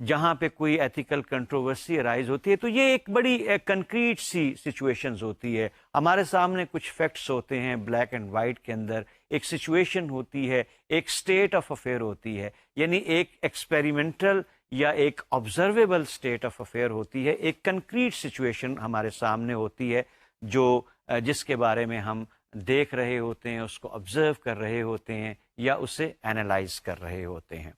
جہاں پہ کوئی ایتھیکل کنٹروورسی ارائز ہوتی ہے تو یہ ایک بڑی کنکریٹ سی سچویشنز ہوتی ہے. ہمارے سامنے کچھ فیکٹس ہوتے ہیں بلیک اینڈ وائٹ کے اندر, ایک سچویشن ہوتی ہے, ایک اسٹیٹ آف افیئر ہوتی ہے, یعنی ایک ایکسپیریمنٹل یا ایک آبزرویبل اسٹیٹ آف افیئر ہوتی ہے, ایک کنکریٹ سچویشن ہمارے سامنے ہوتی ہے جو جس کے بارے میں ہم دیکھ رہے ہوتے ہیں, اس کو آبزرو کر رہے ہوتے ہیں یا اسے اینالائز کر رہے ہوتے ہیں.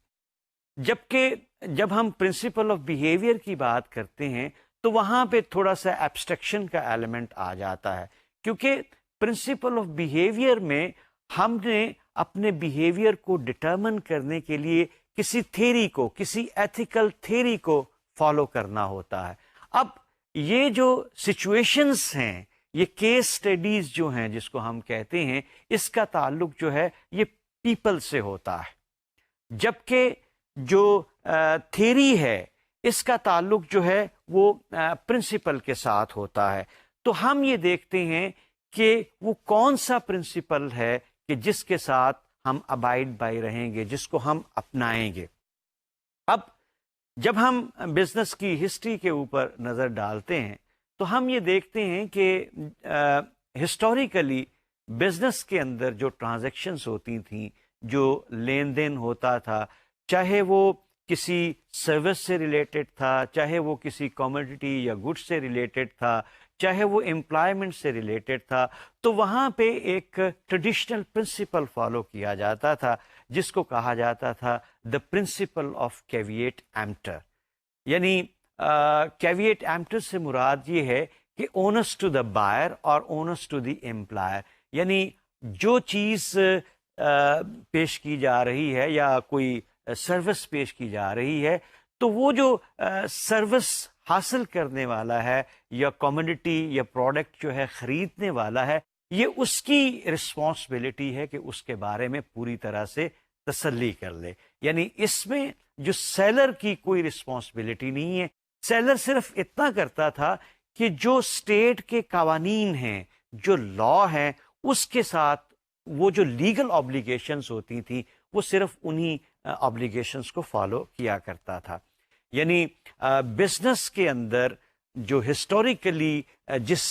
جبکہ جب ہم پرنسپل آف بیہیویئر کی بات کرتے ہیں تو وہاں پہ تھوڑا سا ایبسٹریکشن کا ایلیمنٹ آ جاتا ہے, کیونکہ پرنسپل آف بیہیویئر میں ہم نے اپنے بیہیویئر کو ڈٹرمن کرنے کے لیے کسی تھیری کو, کسی ایتھیکل تھیری کو فالو کرنا ہوتا ہے. اب یہ جو سچویشنز ہیں, یہ کیس سٹڈیز جو ہیں جس کو ہم کہتے ہیں, اس کا تعلق جو ہے یہ پیپل سے ہوتا ہے, جبکہ جو تھیری ہے اس کا تعلق جو ہے وہ پرنسپل کے ساتھ ہوتا ہے. تو ہم یہ دیکھتے ہیں کہ وہ کون سا پرنسپل ہے کہ جس کے ساتھ ہم ابائڈ بائی رہیں گے, جس کو ہم اپنائیں گے. اب جب ہم بزنس کی ہسٹری کے اوپر نظر ڈالتے ہیں تو ہم یہ دیکھتے ہیں کہ ہسٹوریکلی بزنس کے اندر جو ٹرانزیکشنز ہوتی تھیں, جو لین دین ہوتا تھا, چاہے وہ کسی سروس سے ریلیٹڈ تھا, چاہے وہ کسی کموڈٹی یا گڈ سے ریلیٹڈ تھا, چاہے وہ امپلائمنٹ سے ریلیٹڈ تھا, تو وہاں پہ ایک ٹریڈیشنل پرنسپل فالو کیا جاتا تھا جس کو کہا جاتا تھا دا پرنسپل آف کیویٹ ایمپٹر. یعنی کیویٹ ایمپٹر سے مراد یہ ہے کہ اونس ٹو دا بائر اور اونس ٹو دی امپلائر, یعنی جو چیز پیش کی جا رہی ہے یا کوئی سروس پیش کی جا رہی ہے تو وہ جو سروس حاصل کرنے والا ہے یا کموڈٹی یا پروڈکٹ جو ہے خریدنے والا ہے, یہ اس کی رسپانسبلٹی ہے کہ اس کے بارے میں پوری طرح سے تسلی کر لے. یعنی اس میں جو سیلر کی کوئی رسپانسبلٹی نہیں ہے, سیلر صرف اتنا کرتا تھا کہ جو اسٹیٹ کے قوانین ہیں, جو لا ہیں, اس کے ساتھ وہ جو لیگل آبلیگیشنز ہوتی تھیں وہ صرف انہی آبلیگیشنز کو فالو کیا کرتا تھا. یعنی بزنس کے اندر جو ہسٹوریکلی جس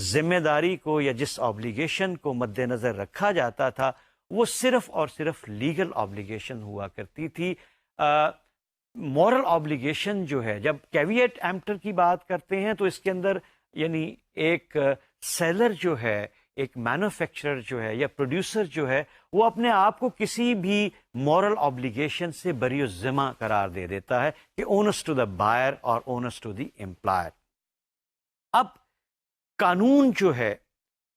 ذمہ داری کو یا جس آبلیگیشن کو مد نظر رکھا جاتا تھا وہ صرف اور صرف لیگل آبلیگیشن ہوا کرتی تھی. مورل آبلیگیشن جو ہے, جب کیویٹ ایمپٹر کی بات کرتے ہیں تو اس کے اندر یعنی ایک سیلر جو ہے, ایک مینوفیکچرر جو ہے یا پروڈیوسر جو ہے, وہ اپنے آپ کو کسی بھی مورل آبلیگیشن سے بری الذمہ قرار دے دیتا ہے کہ اونس ٹو دا بائر اور اونس ٹو دی امپلائر. اب قانون جو ہے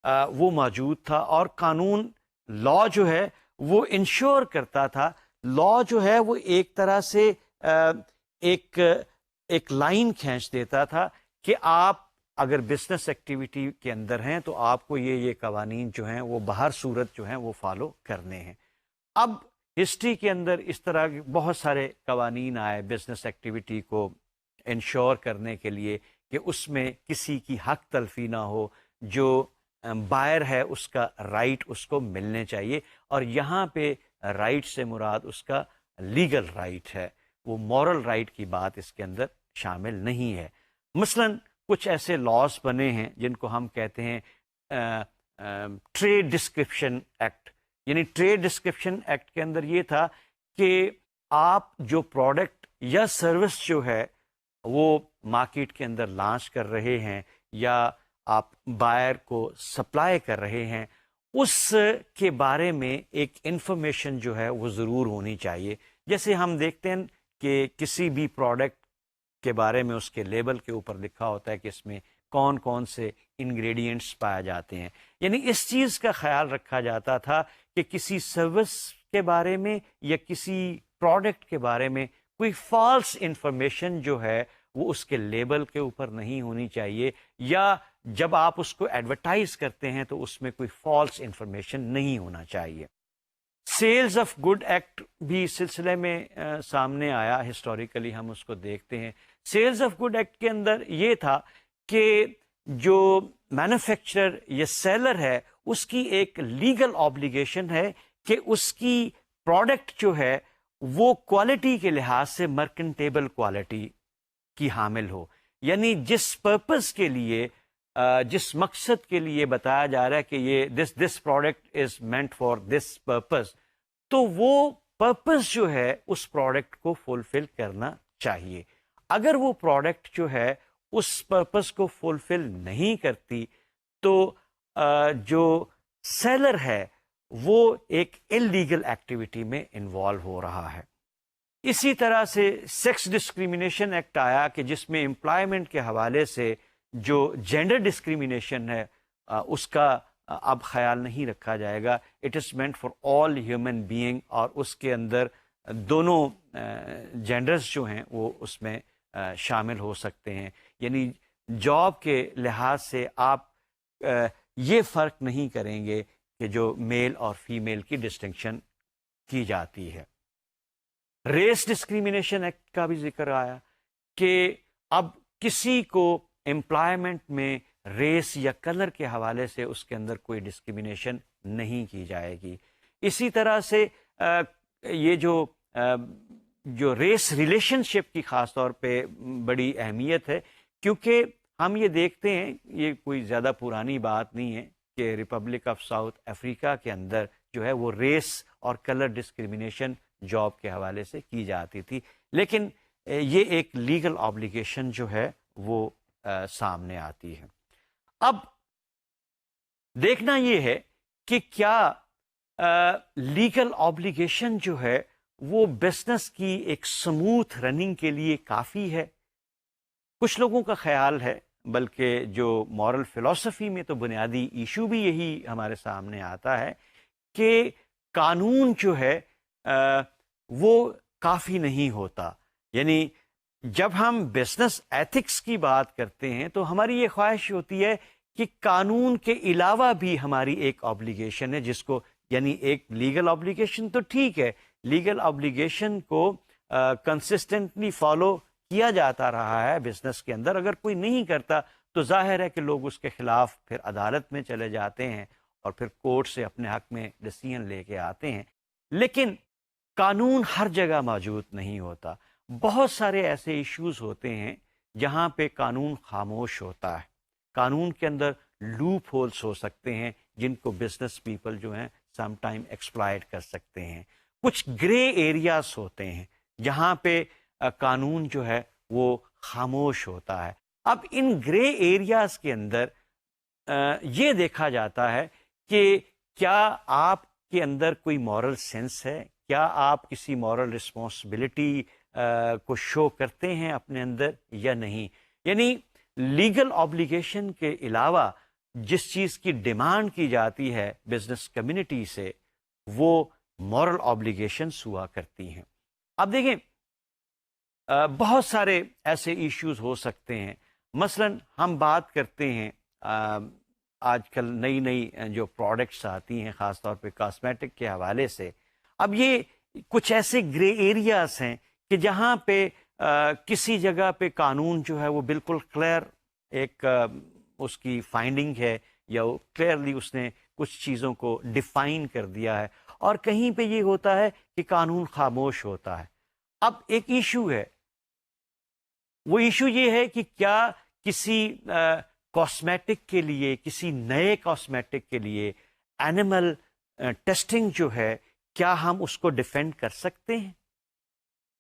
وہ موجود تھا, اور قانون لا جو ہے وہ انشور کرتا تھا, لا جو ہے وہ ایک طرح سے ایک لائن کھینچ دیتا تھا کہ آپ اگر بزنس ایکٹیویٹی کے اندر ہیں تو آپ کو یہ قوانین جو ہیں وہ بہر صورت جو ہیں وہ فالو کرنے ہیں. اب ہسٹری کے اندر اس طرح کے بہت سارے قوانین آئے بزنس ایکٹیویٹی کو انشور کرنے کے لیے کہ اس میں کسی کی حق تلفی نہ ہو, جو بائر ہے اس کا رائٹ اس کو ملنے چاہیے, اور یہاں پہ رائٹ سے مراد اس کا لیگل رائٹ ہے, وہ مورل رائٹ کی بات اس کے اندر شامل نہیں ہے. مثلاً کچھ ایسے لاز بنے ہیں جن کو ہم کہتے ہیں ٹریڈ ڈسکرپشن ایکٹ. یعنی ٹریڈ ڈسکرپشن ایکٹ کے اندر یہ تھا کہ آپ جو پروڈکٹ یا سروس جو ہے وہ مارکیٹ کے اندر لانچ کر رہے ہیں یا آپ بائر کو سپلائی کر رہے ہیں, اس کے بارے میں ایک انفارمیشن جو ہے وہ ضرور ہونی چاہیے. جیسے ہم دیکھتے ہیں کہ کسی بھی پروڈکٹ کے بارے میں اس کے لیبل کے اوپر لکھا ہوتا ہے کہ اس میں کون کون سے انگریڈینٹس پائے جاتے ہیں. یعنی اس چیز کا خیال رکھا جاتا تھا کہ کسی سروس کے بارے میں یا کسی پروڈکٹ کے بارے میں کوئی فالس انفارمیشن جو ہے وہ اس کے لیبل کے اوپر نہیں ہونی چاہیے, یا جب آپ اس کو ایڈورٹائز کرتے ہیں تو اس میں کوئی فالس انفارمیشن نہیں ہونا چاہیے. سیلز آف گڈ ایکٹ بھی اس سلسلے میں سامنے آیا, ہسٹوریکلی ہم اس کو دیکھتے ہیں. سیلز آف گڈ ایکٹ کے اندر یہ تھا کہ جو مینوفیکچرر یا سیلر ہے اس کی ایک لیگل آبلیگیشن ہے کہ اس کی پروڈکٹ جو ہے وہ کوالٹی کے لحاظ سے مرکنٹیبل کوالٹی کی حامل ہو، یعنی جس پرپز کے لیے جس مقصد کے لیے بتایا جا رہا ہے کہ یہ this product is meant for this purpose, تو وہ پرپز جو ہے اس پروڈکٹ کو فلفل کرنا چاہیے. اگر وہ پروڈکٹ جو ہے اس پرپز کو فلفل نہیں کرتی تو جو سیلر ہے وہ ایک انلیگل ایکٹیویٹی میں انوالو ہو رہا ہے. اسی طرح سے سیکس ڈسکریمنیشن ایکٹ آیا کہ جس میں امپلائمنٹ کے حوالے سے جو جینڈر ڈسکریمنیشن ہے اس کا اب خیال نہیں رکھا جائے گا. It is meant for all human being, اور اس کے اندر دونوں جینڈرز جو ہیں وہ اس میں شامل ہو سکتے ہیں. یعنی جاب کے لحاظ سے آپ یہ فرق نہیں کریں گے کہ جو میل اور فیمیل کی ڈسٹنکشن کی جاتی ہے. ریس ڈسکریمنیشن ایکٹ کا بھی ذکر آیا کہ اب کسی کو امپلائمنٹ میں ریس یا کلر کے حوالے سے اس کے اندر کوئی ڈسکریمنیشن نہیں کی جائے گی. اسی طرح سے یہ جو ریس ریلیشن شپ کی خاص طور پہ بڑی اہمیت ہے، کیونکہ ہم یہ دیکھتے ہیں، یہ کوئی زیادہ پرانی بات نہیں ہے کہ ریپبلک آف ساؤتھ افریقہ کے اندر جو ہے وہ ریس اور کلر ڈسکریمنیشن جاب کے حوالے سے کی جاتی تھی، لیکن یہ ایک لیگل آبلیگیشن جو ہے وہ سامنے آتی ہے. اب دیکھنا یہ ہے کہ کیا لیگل آبلیگیشن جو ہے وہ بزنس کی ایک سموتھ رننگ کے لیے کافی ہے. کچھ لوگوں کا خیال ہے، بلکہ جو مورل فلسفی میں تو بنیادی ایشو بھی یہی ہمارے سامنے آتا ہے کہ قانون جو ہے وہ کافی نہیں ہوتا. یعنی جب ہم بزنس ایتھکس کی بات کرتے ہیں تو ہماری یہ خواہش ہوتی ہے کہ قانون کے علاوہ بھی ہماری ایک آبلیگیشن ہے، جس کو یعنی ایک لیگل آبلیگیشن تو ٹھیک ہے، لیگل آبلیگیشن کو کنسسٹنٹلی فالو کیا جاتا رہا ہے بزنس کے اندر. اگر کوئی نہیں کرتا تو ظاہر ہے کہ لوگ اس کے خلاف پھر عدالت میں چلے جاتے ہیں اور پھر کورٹ سے اپنے حق میں ڈیسیژن لے کے آتے ہیں. لیکن قانون ہر جگہ موجود نہیں ہوتا. بہت سارے ایسے ایشوز ہوتے ہیں جہاں پہ قانون خاموش ہوتا ہے. قانون کے اندر لوپ ہولز ہو سکتے ہیں جن کو بزنس پیپل جو ہیں سم ٹائم ایکسپلائٹ کر سکتے ہیں. کچھ گرے ایریاز ہوتے ہیں جہاں پہ قانون جو ہے وہ خاموش ہوتا ہے. اب ان گرے ایریاز کے اندر یہ دیکھا جاتا ہے کہ کیا آپ کے اندر کوئی مورل سینس ہے، کیا آپ کسی مورل رسپانسبلٹی کو شو کرتے ہیں اپنے اندر یا نہیں. یعنی لیگل آبلیگیشن کے علاوہ جس چیز کی ڈیمانڈ کی جاتی ہے بزنس کمیونٹی سے وہ مورل آبلیگیشنز ہوا کرتی ہیں. اب دیکھیں بہت سارے ایسے ایشوز ہو سکتے ہیں. مثلا ہم بات کرتے ہیں آج کل نئی جو پروڈکٹس آتی ہیں خاص طور پہ کاسمیٹک کے حوالے سے. اب یہ کچھ ایسے گرے ایریاز ہیں کہ جہاں پہ کسی جگہ پہ قانون جو ہے وہ بالکل کلیئر ایک اس کی فائنڈنگ ہے یا کلیئرلی اس نے کچھ چیزوں کو ڈیفائن کر دیا ہے، اور کہیں پہ یہ ہوتا ہے کہ قانون خاموش ہوتا ہے. اب ایک ایشو ہے، وہ ایشو یہ ہے کہ کیا کسی کاسمیٹک کے لیے، کسی نئے کاسمیٹک کے لیے اینیمل ٹیسٹنگ جو ہے کیا ہم اس کو ڈیفینڈ کر سکتے ہیں.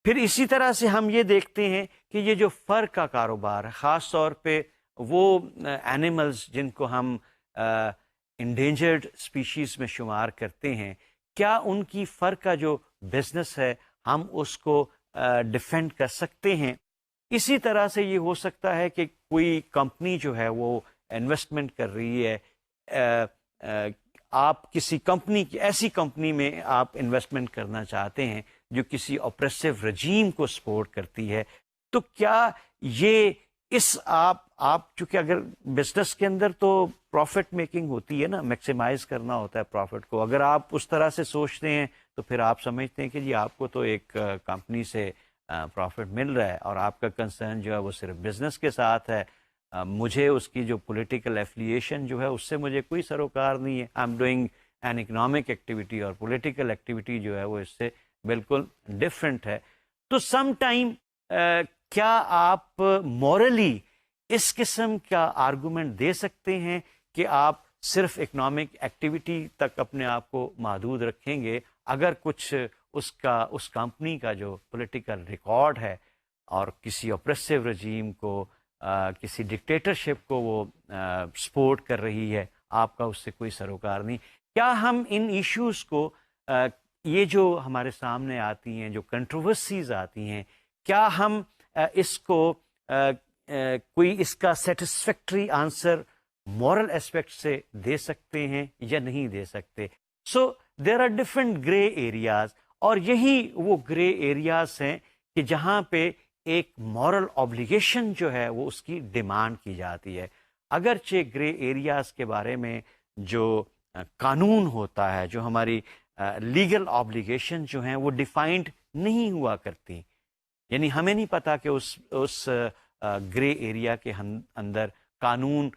پھر اسی طرح سے ہم یہ دیکھتے ہیں کہ یہ جو فر کا کاروبار ہے، خاص طور پہ وہ اینیملز جن کو ہم انڈینجرڈ اسپیشیز میں شمار کرتے ہیں، کیا ان کی فر کا جو بزنس ہے ہم اس کو ڈیفینڈ کر سکتے ہیں. اسی طرح سے یہ ہو سکتا ہے کہ کوئی کمپنی جو ہے وہ انویسٹمنٹ کر رہی ہے، آپ کسی کمپنی کی ایسی کمپنی میں آپ انویسٹمنٹ کرنا چاہتے ہیں جو کسی اوپریسو رجیم کو سپورٹ کرتی ہے، تو کیا یہ آپ چونکہ اگر بزنس کے اندر تو پروفٹ میکنگ ہوتی ہے نا، میکسیمائز کرنا ہوتا ہے پروفٹ کو، اگر آپ اس طرح سے سوچتے ہیں تو پھر آپ سمجھتے ہیں کہ جی آپ کو تو ایک کمپنی سے پروفٹ مل رہا ہے اور آپ کا کنسرن جو ہے وہ صرف بزنس کے ساتھ ہے. مجھے اس کی جو پولیٹیکل ایفیلیشن جو ہے اس سے مجھے کوئی سروکار نہیں ہے. I am doing an economic activity اور پولیٹیکل ایکٹیویٹی جو ہے وہ اس سے بالکل ڈفرینٹ ہے. تو سم ٹائم کیا آپ مورلی اس قسم کا آرگومنٹ دے سکتے ہیں کہ آپ صرف اکنامک ایکٹیویٹی تک اپنے آپ کو محدود رکھیں گے اگر کچھ اس کمپنی کا جو پولیٹیکل ریکارڈ ہے اور کسی اپریسو رجیم کو کسی ڈکٹیٹرشپ کو وہ سپورٹ کر رہی ہے، آپ کا اس سے کوئی سروکار نہیں. کیا ہم ان ایشوز کو یہ جو ہمارے سامنے آتی ہیں، جو کنٹروورسیز آتی ہیں، کیا ہم اس کو کوئی اس کا سیٹسفیکٹری آنسر مورل اسپیکٹ سے دے سکتے ہیں یا نہیں دے سکتے؟ So there are different grey areas, اور یہی وہ گرے ایریاز ہیں کہ جہاں پہ ایک مورل آبلیگیشن جو ہے وہ اس کی ڈیمانڈ کی جاتی ہے. اگرچہ گرے ایریاز کے بارے میں جو قانون ہوتا ہے، جو ہماری لیگل آبلیگیشن جو ہیں وہ ڈیفائنڈ نہیں ہوا کرتی، یعنی ہمیں نہیں پتا کہ اس گرے ایریا کے اندر قانون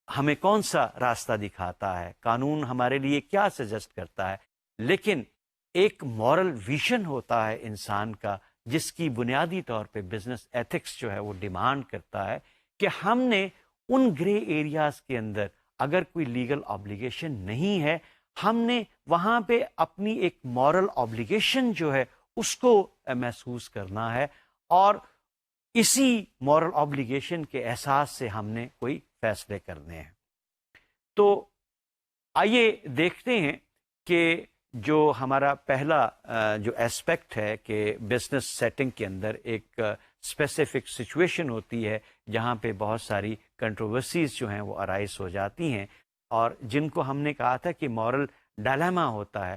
ہمیں کون سا راستہ دکھاتا ہے، قانون ہمارے لیے کیا سجیسٹ کرتا ہے. لیکن ایک مورل ویژن ہوتا ہے انسان کا، جس کی بنیادی طور پہ بزنس ایتھکس جو ہے وہ ڈیمانڈ کرتا ہے کہ ہم نے ان گرے ایریاز کے اندر اگر کوئی لیگل آبلیگیشن نہیں ہے، ہم نے وہاں پہ اپنی ایک مورل آبلیگیشن جو ہے اس کو محسوس کرنا ہے، اور اسی مورل آبلیگیشن کے احساس سے ہم نے کوئی فیصلے کرنے ہیں. تو آئیے دیکھتے ہیں کہ جو ہمارا پہلا جو اسپیکٹ ہے کہ بزنس سیٹنگ کے اندر ایک اسپیسیفک سچویشن ہوتی ہے جہاں پہ بہت ساری کنٹروورسیز جو ہیں وہ ارائز ہو جاتی ہیں، اور جن کو ہم نے کہا تھا کہ مورل ڈائلیما ہوتا ہے.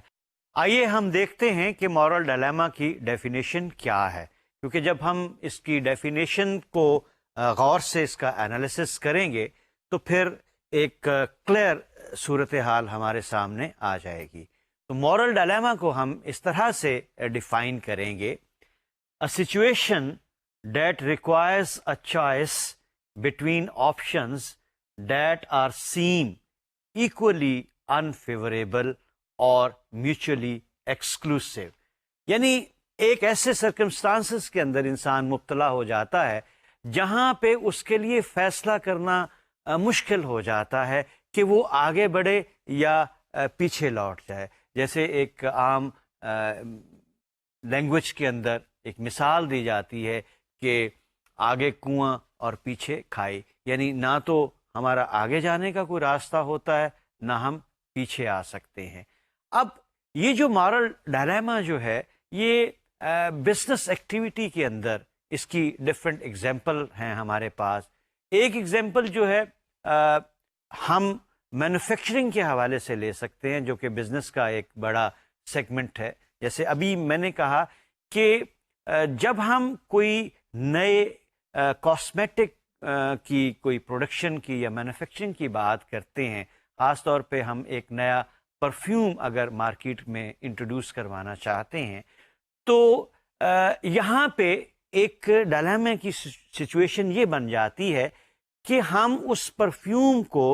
آئیے ہم دیکھتے ہیں کہ مورل ڈائلیما کی ڈیفینیشن کیا ہے، کیونکہ جب ہم اس کی ڈیفینیشن کو غور سے اس کا انالیسس کریں گے تو پھر ایک کلیئر صورتحال ہمارے سامنے آ جائے گی. تو مورل ڈائلیما کو ہم اس طرح سے ڈیفائن کریں گے: a situation that requires a choice between options that are seen equally unfavorable or mutually exclusive. یعنی ایک ایسے سرکمسٹانسز کے اندر انسان مبتلا ہو جاتا ہے جہاں پہ اس کے لیے فیصلہ کرنا مشکل ہو جاتا ہے کہ وہ آگے بڑھے یا پیچھے لوٹ جائے. جیسے ایک عام لینگویج کے اندر ایک مثال دی جاتی ہے کہ آگے کنواں اور پیچھے کھائی، یعنی نہ تو ہمارا آگے جانے کا کوئی راستہ ہوتا ہے، نہ ہم پیچھے آ سکتے ہیں. اب یہ جو مورل ڈائلیما جو ہے یہ بزنس ایکٹیویٹی کے اندر اس کی ڈفرینٹ ایگزامپل ہیں ہمارے پاس. ایک ایگزامپل جو ہے ہم مینوفیکچرنگ کے حوالے سے لے سکتے ہیں، جو کہ بزنس کا ایک بڑا سیگمنٹ ہے. جیسے ابھی میں نے کہا کہ جب ہم کوئی نئے کاسمیٹک کی کوئی پروڈکشن کی یا مینوفیکچرنگ کی بات کرتے ہیں، خاص طور پہ ہم ایک نیا پرفیوم اگر مارکیٹ میں انٹروڈیوس کروانا چاہتے ہیں، تو یہاں پہ ایک ڈائلیما کی سچویشن یہ بن جاتی ہے کہ ہم اس پرفیوم کو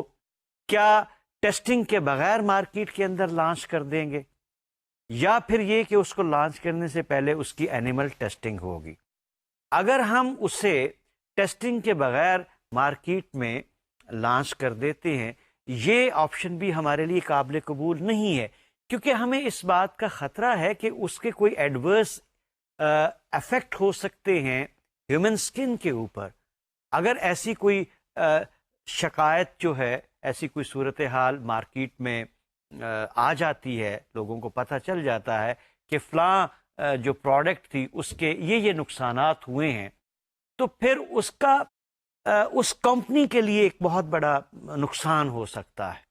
کیا ٹیسٹنگ کے بغیر مارکیٹ کے اندر لانچ کر دیں گے، یا پھر یہ کہ اس کو لانچ کرنے سے پہلے اس کی اینیمل ٹیسٹنگ ہوگی. اگر ہم اسے ٹیسٹنگ کے بغیر مارکیٹ میں لانچ کر دیتے ہیں، یہ آپشن بھی ہمارے لیے قابل قبول نہیں ہے، کیونکہ ہمیں اس بات کا خطرہ ہے کہ اس کے کوئی ایڈورس افیکٹ ہو سکتے ہیں ہیومن سکن کے اوپر. اگر ایسی کوئی شکایت جو ہے، ایسی کوئی صورتحال مارکیٹ میں آ جاتی ہے، لوگوں کو پتہ چل جاتا ہے کہ فلاں جو پروڈکٹ تھی اس کے یہ نقصانات ہوئے ہیں، تو پھر اس کا اس کمپنی کے لیے ایک بہت بڑا نقصان ہو سکتا ہے.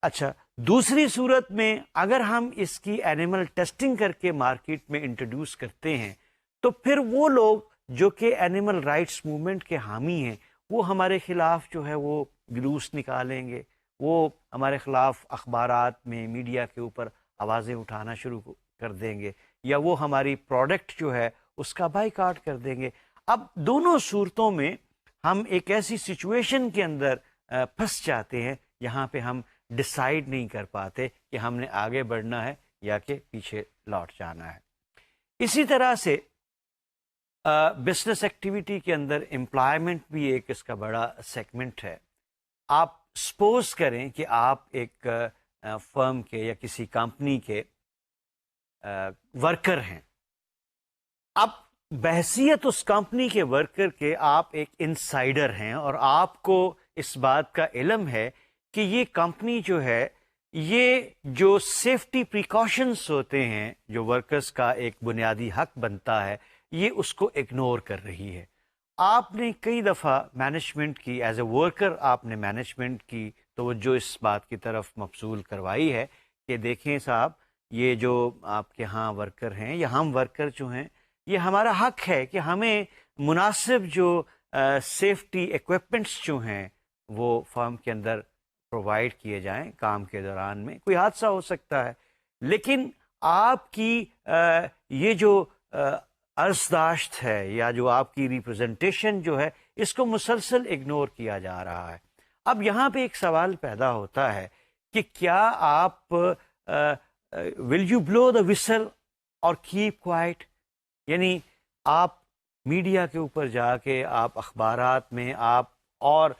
اچھا، دوسری صورت میں اگر ہم اس کی اینیمل ٹیسٹنگ کر کے مارکیٹ میں انٹروڈیوس کرتے ہیں، تو پھر وہ لوگ جو کہ اینیمل رائٹس موومنٹ کے حامی ہیں، وہ ہمارے خلاف جو ہے وہ جلوس نکالیں گے، وہ ہمارے خلاف اخبارات میں، میڈیا کے اوپر آوازیں اٹھانا شروع کر دیں گے، یا وہ ہماری پروڈکٹ جو ہے اس کا بائیکاٹ کر دیں گے. اب دونوں صورتوں میں ہم ایک ایسی سچویشن کے اندر پھنس جاتے ہیں جہاں پہ ہم ڈیسائیڈ نہیں کر پاتے کہ ہم نے آگے بڑھنا ہے یا کہ پیچھے لوٹ جانا ہے. اسی طرح سے بزنس ایکٹیویٹی کے اندر امپلائمنٹ بھی ایک اس کا بڑا سیگمنٹ ہے. آپ سپوز کریں کہ آپ ایک فرم کے یا کسی کمپنی کے ورکر ہیں. اب بحیثیت اس کمپنی کے ورکر کے آپ ایک انسائڈر ہیں اور آپ کو اس بات کا علم ہے کہ یہ کمپنی جو ہے یہ جو سیفٹی پریکاشنز ہوتے ہیں جو ورکرز کا ایک بنیادی حق بنتا ہے یہ اس کو اگنور کر رہی ہے. آپ نے کئی دفعہ مینجمنٹ کی ایز اے ورکر آپ نے مینجمنٹ کی توجہ اس بات کی طرف مبذول کروائی ہے کہ دیکھیں صاحب یہ جو آپ کے ہاں ورکر ہیں یا ہم ورکر جو ہیں یہ ہمارا حق ہے کہ ہمیں مناسب جو سیفٹی ایکوپمنٹس جو ہیں وہ فرم کے اندر پرووائڈ کیے جائیں. کام کے دوران میں کوئی حادثہ ہو سکتا ہے لیکن آپ کی یہ جو عرضداشت ہے یا جو آپ کی ریپرزنٹیشن جو ہے اس کو مسلسل اگنور کیا جا رہا ہے. اب یہاں پہ ایک سوال پیدا ہوتا ہے کہ کیا آپ ول یو بلو دا وسل اور کیپ کوائٹ, یعنی آپ میڈیا کے اوپر جا کے آپ اخبارات میں آپ اور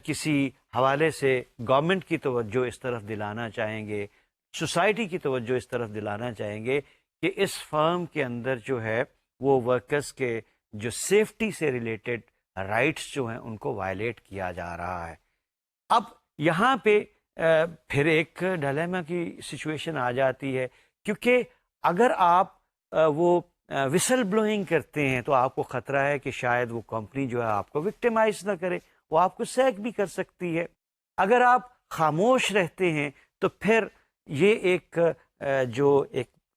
کسی حوالے سے گورنمنٹ کی توجہ اس طرف دلانا چاہیں گے, سوسائٹی کی توجہ اس طرف دلانا چاہیں گے کہ اس فرم کے اندر جو ہے وہ ورکرز کے جو سیفٹی سے ریلیٹڈ رائٹس جو ہیں ان کو وائلیٹ کیا جا رہا ہے. اب یہاں پہ پھر ایک ڈائلیما کی سچویشن آ جاتی ہے کیونکہ اگر آپ وہ وسل بلوئنگ کرتے ہیں تو آپ کو خطرہ ہے کہ شاید وہ کمپنی جو ہے آپ کو وکٹمائز نہ کرے, وہ آپ کو سیک بھی کر سکتی ہے. اگر آپ خاموش رہتے ہیں تو پھر یہ ایک جو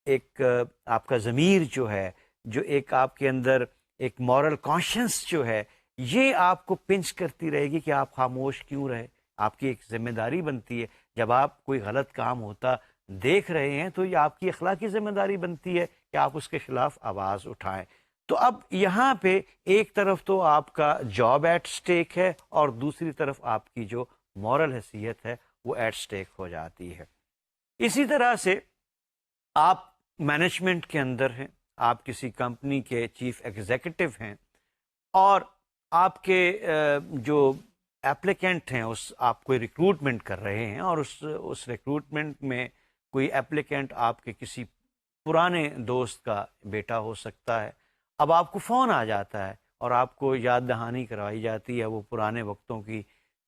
ایک آپ کا ضمیر جو ہے جو ایک آپ کے اندر ایک مورل کانشنس جو ہے یہ آپ کو پنچ کرتی رہے گی کہ آپ خاموش کیوں رہے. آپ کی ایک ذمہ داری بنتی ہے جب آپ کوئی غلط کام ہوتا دیکھ رہے ہیں تو یہ آپ کی اخلاقی ذمہ داری بنتی ہے کہ آپ اس کے خلاف آواز اٹھائیں. تو اب یہاں پہ ایک طرف تو آپ کا جاب ایٹ سٹیک ہے اور دوسری طرف آپ کی جو مورل حیثیت ہے وہ ایٹ سٹیک ہو جاتی ہے. اسی طرح سے آپ مینجمنٹ کے اندر ہیں, آپ کسی کمپنی کے چیف ایگزیکٹو ہیں اور آپ کے جو ایپلیکنٹ ہیں اس آپ کوئی ریکروٹمنٹ کر رہے ہیں اور اس ریکروٹمنٹ میں کوئی ایپلیکنٹ آپ کے کسی پرانے دوست کا بیٹا ہو سکتا ہے. اب آپ کو فون آ جاتا ہے اور آپ کو یاد دہانی کروائی جاتی ہے وہ پرانے وقتوں کی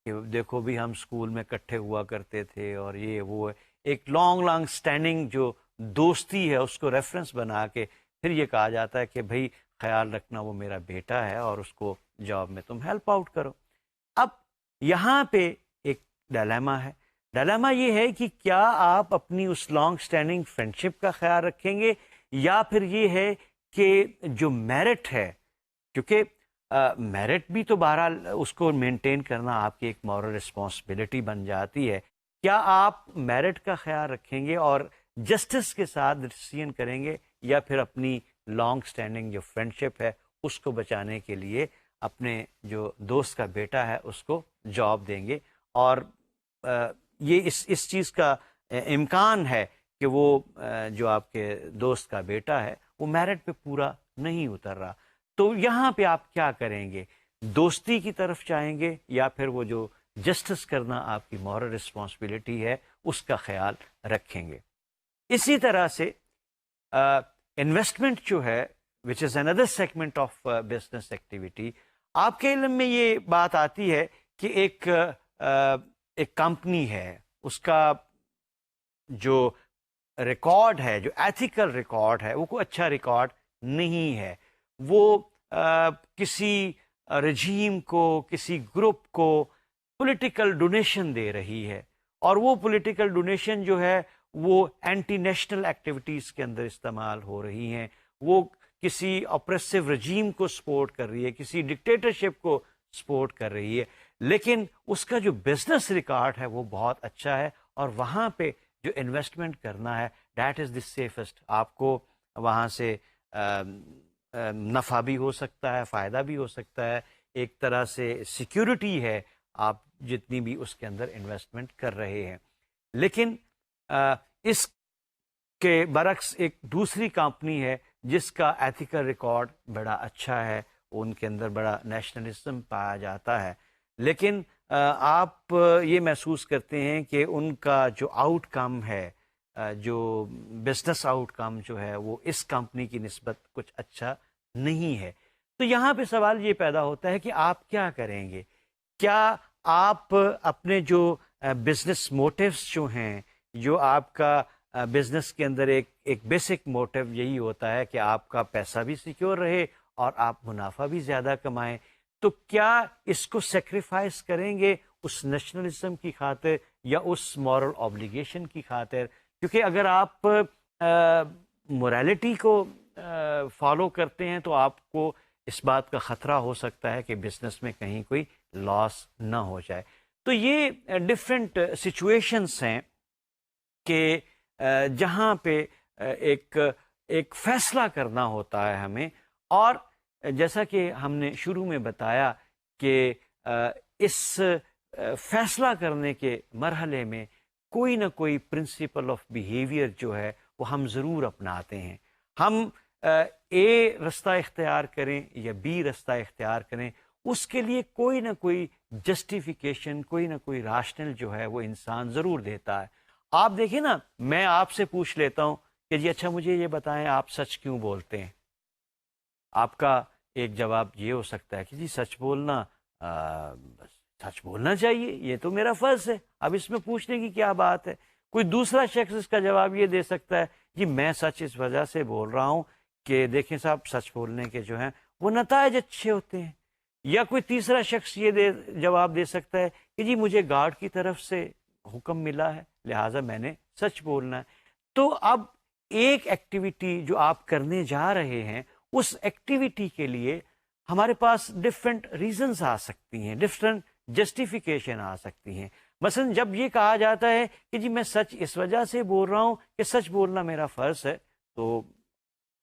کہ دیکھو بھی ہم اسکول میں اکٹھے ہوا کرتے تھے اور یہ وہ ایک لانگ سٹینڈنگ جو دوستی ہے اس کو ریفرنس بنا کے پھر یہ کہا جاتا ہے کہ بھائی خیال رکھنا وہ میرا بیٹا ہے اور اس کو جاب میں تم ہیلپ آؤٹ کرو. اب یہاں پہ ایک ڈائلیما ہے. ڈائلیما یہ ہے کہ کیا آپ اپنی اس لانگ سٹینڈنگ فرینڈشپ کا خیال رکھیں گے یا پھر یہ ہے کہ جو میرٹ ہے, کیونکہ میرٹ بھی تو بہرحال اس کو مینٹین کرنا آپ کی ایک مورل رسپانسبلٹی بن جاتی ہے, کیا آپ میرٹ کا خیال رکھیں گے اور جسٹس کے ساتھ ڈسیزن کریں گے یا پھر اپنی لانگ سٹینڈنگ جو فرینڈشپ ہے اس کو بچانے کے لیے اپنے جو دوست کا بیٹا ہے اس کو جاب دیں گے. اور یہ اس چیز کا امکان ہے کہ وہ جو آپ کے دوست کا بیٹا ہے وہ میرٹ پہ پورا نہیں اتر رہا, تو یہاں پہ آپ کیا کریں گے؟ دوستی کی طرف جائیں گے یا پھر وہ جو جسٹس کرنا آپ کی مورل رسپانسبلٹی ہے اس کا خیال رکھیں گے؟ اسی طرح سے انویسٹمنٹ جو ہے وچ از اندر سیگمنٹ آف بزنس ایکٹیویٹی, آپ کے علم میں یہ بات آتی ہے کہ ایک کمپنی ہے اس کا جو ریکارڈ ہے جو ایتھیکل ریکارڈ ہے وہ کوئی اچھا ریکارڈ نہیں ہے, وہ کسی رجیم کو کسی گروپ کو پولیٹیکل ڈونیشن دے رہی ہے اور وہ پولیٹیکل ڈونیشن جو ہے وہ اینٹی نیشنل ایکٹیویٹیز کے اندر استعمال ہو رہی ہیں, وہ کسی اپریسو رجیم کو سپورٹ کر رہی ہے, کسی ڈکٹیٹرشپ کو سپورٹ کر رہی ہے, لیکن اس کا جو بزنس ریکارڈ ہے وہ بہت اچھا ہے اور وہاں پہ جو انویسٹمنٹ کرنا ہے دیٹ از دی سیفسٹ. آپ کو وہاں سے نفع بھی ہو سکتا ہے, فائدہ بھی ہو سکتا ہے, ایک طرح سے سیکیورٹی ہے آپ جتنی بھی اس کے اندر انویسٹمنٹ کر رہے ہیں. لیکن اس کے برعکس ایک دوسری کمپنی ہے جس کا ایتھیکل ریکارڈ بڑا اچھا ہے، ان کے اندر بڑا نیشنلزم پایا جاتا ہے، لیکن آپ یہ محسوس کرتے ہیں کہ ان کا جو آؤٹ کم ہے، جو بزنس آؤٹ کم جو ہے وہ اس کمپنی کی نسبت کچھ اچھا نہیں ہے۔ تو یہاں پہ سوال یہ پیدا ہوتا ہے کہ آپ کیا کریں گے؟ کیا آپ اپنے جو بزنس موٹیوز جو ہیں، جو آپ کا بزنس کے اندر ایک بیسک موٹیو یہی ہوتا ہے کہ آپ کا پیسہ بھی سیکیور رہے اور آپ منافع بھی زیادہ کمائیں، تو کیا اس کو سیکریفائس کریں گے اس نیشنلزم کی خاطر یا اس مورل آبلیگیشن کی خاطر؟ کیونکہ اگر آپ مورالٹی کو فالو کرتے ہیں تو آپ کو اس بات کا خطرہ ہو سکتا ہے کہ بزنس میں کہیں کوئی لاس نہ ہو جائے۔ تو یہ ڈفرینٹ سچویشنس ہیں کہ جہاں پہ ایک فیصلہ کرنا ہوتا ہے ہمیں، اور جیسا کہ ہم نے شروع میں بتایا کہ اس فیصلہ کرنے کے مرحلے میں کوئی نہ کوئی پرنسپل آف بیہیویئر جو ہے وہ ہم ضرور اپناتے ہیں۔ ہم اے رستہ اختیار کریں یا بی رستہ اختیار کریں، اس کے لیے کوئی نہ کوئی جسٹیفیکیشن، کوئی نہ کوئی راشنل جو ہے وہ انسان ضرور دیتا ہے۔ آپ دیکھیں نا، میں آپ سے پوچھ لیتا ہوں کہ جی اچھا مجھے یہ بتائیں آپ سچ کیوں بولتے ہیں؟ آپ کا ایک جواب یہ ہو سکتا ہے کہ جی سچ بولنا، سچ بولنا چاہیے، یہ تو میرا فرض ہے، اب اس میں پوچھنے کی کیا بات ہے؟ کوئی دوسرا شخص اس کا جواب یہ دے سکتا ہے جی میں سچ اس وجہ سے بول رہا ہوں کہ دیکھیں صاحب سچ بولنے کے جو ہیں وہ نتائج اچھے ہوتے ہیں۔ یا کوئی تیسرا شخص یہ جواب دے سکتا ہے کہ جی مجھے گارڈ کی طرف سے حکم ملا ہے لہٰذا میں نے سچ بولنا ہے۔ تو اب ایک ایکٹیویٹی جو آپ کرنے جا رہے ہیں، اس ایکٹیویٹی کے لیے ہمارے پاس ڈفرینٹ ریزنز آ سکتی ہیں، ڈفرینٹ جسٹیفیکیشن آ سکتی ہیں۔ مثلا جب یہ کہا جاتا ہے کہ جی میں سچ اس وجہ سے بول رہا ہوں کہ سچ بولنا میرا فرض ہے، تو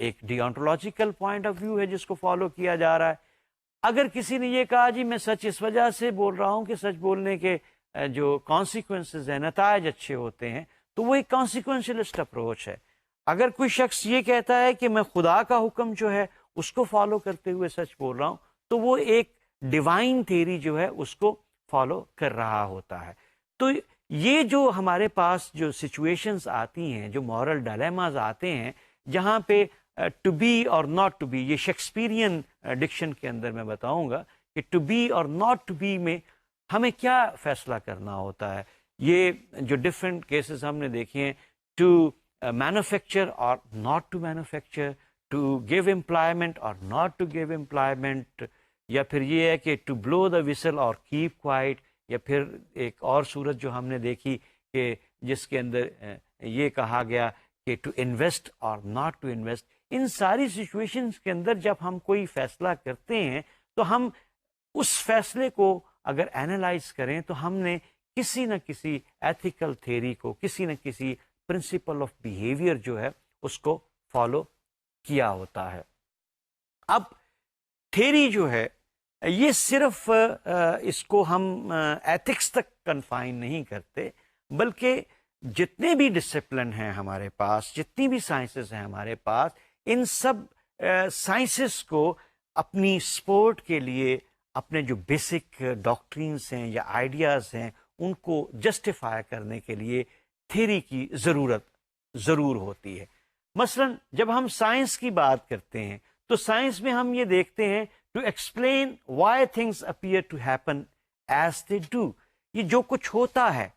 ایک ڈیونٹولوجیکل پوائنٹ آف ویو ہے جس کو فالو کیا جا رہا ہے۔ اگر کسی نے یہ کہا جی میں سچ اس وجہ سے بول رہا ہوں کہ سچ بولنے کے جو کانسیکوینسز ہیں، نتائج اچھے ہوتے ہیں، تو وہ ایک کانسیکوینشلسٹ اپروچ ہے۔ اگر کوئی شخص یہ کہتا ہے کہ میں خدا کا حکم جو ہے اس کو فالو کرتے ہوئے سچ بول رہا ہوں، تو وہ ایک ڈیوائن تھیری جو ہے اس کو فالو کر رہا ہوتا ہے۔ تو یہ جو ہمارے پاس جو سچویشنز آتی ہیں، جو مورل ڈائلیماز آتے ہیں، جہاں پہ ٹو بی اور ناٹ ٹو بی، یہ شیکسپیرین ڈکشن کے اندر میں بتاؤں گا کہ ٹو بی اور ناٹ ٹو بی میں ہمیں کیا فیصلہ کرنا ہوتا ہے۔ یہ جو ڈفرینٹ کیسز ہم نے دیکھے ہیں، ٹو مینوفیکچر اور not to manufacture, to give employment اور ناٹ ٹو گیو امپلائمنٹ، یا پھر یہ ہے کہ ٹو بلو دا وسل اور کیپ کوائٹ، یا پھر ایک اور صورت جو ہم نے دیکھی کہ جس کے اندر یہ کہا گیا کہ ٹو انویسٹ اور ناٹ ٹو انویسٹ۔ ان ساری سچویشنز کے اندر جب ہم کوئی فیصلہ کرتے ہیں تو ہم اس فیصلے کو اگر اینالائز کریں تو ہم نے کسی نہ کسی ایتھیکل تھیری کو، کسی نہ کسی پرنسپل آف بیہیویئر جو ہے اس کو فالو کیا ہوتا ہے۔ اب تھیری جو ہے یہ صرف اس کو ہم ایتھکس تک کنفائن نہیں کرتے، بلکہ جتنے بھی ڈسپلن ہیں ہمارے پاس، جتنی بھی سائنسز ہیں ہمارے پاس، ان سب سائنسز کو اپنی سپورٹ کے لیے اپنے جو بیسک ڈاکٹرینس ہیں یا آئیڈیاز ہیں ان کو جسٹیفائی کرنے کے لیے تھیری کی ضرورت ضرور ہوتی ہے۔ مثلا جب ہم سائنس کی بات کرتے ہیں تو سائنس میں ہم یہ دیکھتے ہیں to explain why things appear to happen as they do, یہ جو کچھ ہوتا ہے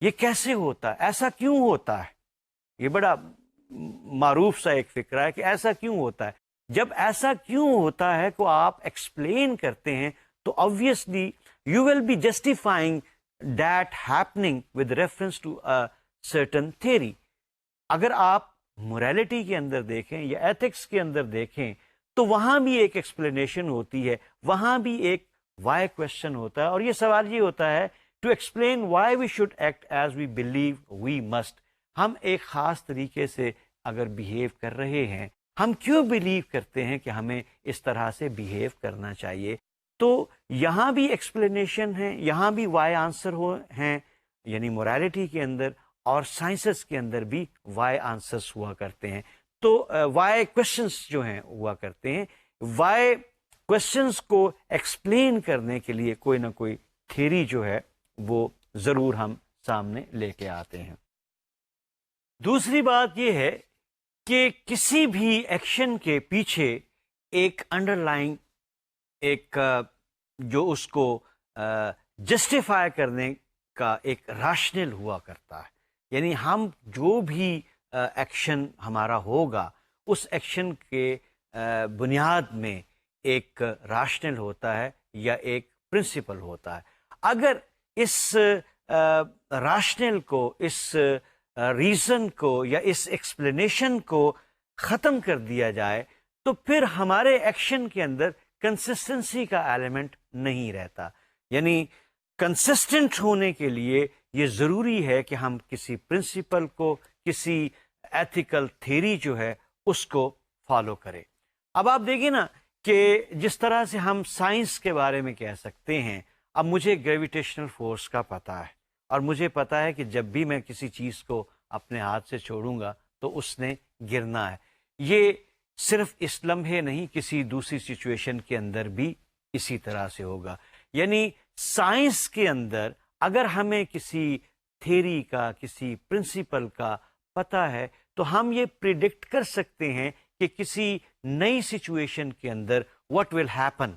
یہ کیسے ہوتا ہے، ایسا کیوں ہوتا ہے۔ یہ بڑا معروف سا ایک فکرہ ہے کہ ایسا کیوں ہوتا ہے۔ جب ایسا کیوں ہوتا ہے کو آپ ایکسپلین کرتے ہیں تو obviously you will be justifying that happening with reference to a certain theory۔ اگر آپ morality کے اندر دیکھیں یا ethics کے اندر دیکھیں تو وہاں بھی ایک ایکسپلینیشن ہوتی ہے، وہاں بھی ایک why question ہوتا ہے، اور یہ سوال یہ ہوتا ہے to explain why we should act as we believe we must۔ ہم ایک خاص طریقے سے اگر بیہیو کر رہے ہیں، ہم کیوں بلیو کرتے ہیں کہ ہمیں اس طرح سے بیہیو کرنا چاہیے۔ تو یہاں بھی ایکسپلینیشن ہے، یہاں بھی وائی آنسر ہیں، یعنی مورالٹی کے اندر اور سائنسز کے اندر بھی وائی آنسرس ہوا کرتے ہیں۔ تو وائی کوشچنس جو ہیں ہوا کرتے ہیں. وائی کوشچنس کو ایکسپلین کرنے کے لیے کوئی نہ کوئی تھیری جو ہے وہ ضرور ہم سامنے لے کے آتے ہیں. دوسری بات یہ ہے کہ کسی بھی ایکشن کے پیچھے ایک انڈر لائن ایک جو اس کو جسٹیفائی کرنے کا ایک راشنل ہوا کرتا ہے. یعنی ہم جو بھی ایکشن ہمارا ہوگا اس ایکشن کے بنیاد میں ایک راشنل ہوتا ہے یا ایک پرنسپل ہوتا ہے. اگر اس راشنل کو، اس ریزن کو یا اس ایکسپلینیشن کو ختم کر دیا جائے تو پھر ہمارے ایکشن کے اندر کنسسٹنسی کا ایلیمنٹ نہیں رہتا. یعنی کنسسٹنٹ ہونے کے لیے یہ ضروری ہے کہ ہم کسی پرنسپل کو، کسی ایتھیکل تھیری جو ہے اس کو فالو کریں. اب آپ دیکھیں نا کہ جس طرح سے ہم سائنس کے بارے میں کہہ سکتے ہیں، اب مجھے گریویٹیشنل فورس کا پتہ ہے اور مجھے پتہ ہے کہ جب بھی میں کسی چیز کو اپنے ہاتھ سے چھوڑوں گا تو اس نے گرنا ہے. یہ صرف اس لمحے نہیں، کسی دوسری سچویشن کے اندر بھی اسی طرح سے ہوگا. یعنی سائنس کے اندر اگر ہمیں کسی تھیری کا، کسی پرنسپل کا پتہ ہے تو ہم یہ پریڈکٹ کر سکتے ہیں کہ کسی نئی سچویشن کے اندر what will happen.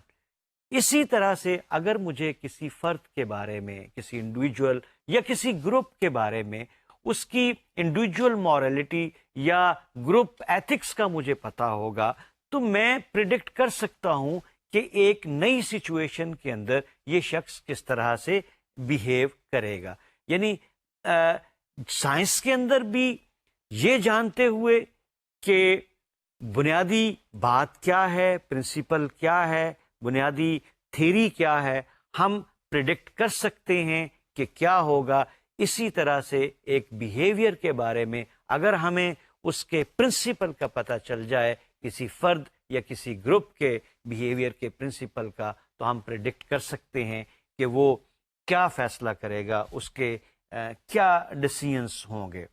اسی طرح سے اگر مجھے کسی فرد کے بارے میں، کسی انڈیویجول یا کسی گروپ کے بارے میں اس کی انڈیویجول مورالٹی یا گروپ ایتھکس کا مجھے پتہ ہوگا تو میں پریڈکٹ کر سکتا ہوں کہ ایک نئی سچویشن کے اندر یہ شخص کس طرح سے بیہیو کرے گا. یعنی سائنس کے اندر بھی یہ جانتے ہوئے کہ بنیادی بات کیا ہے، پرنسپل کیا ہے، بنیادی تھیری کیا ہے، ہم پریڈکٹ کر سکتے ہیں کہ کیا ہوگا. اسی طرح سے ایک بیہیویئر کے بارے میں اگر ہمیں اس کے پرنسپل کا پتہ چل جائے، کسی فرد یا کسی گروپ کے بیہیویئر کے پرنسپل کا، تو ہم پریڈکٹ کر سکتے ہیں کہ وہ کیا فیصلہ کرے گا، اس کے کیا ڈیسیژنس ہوں گے.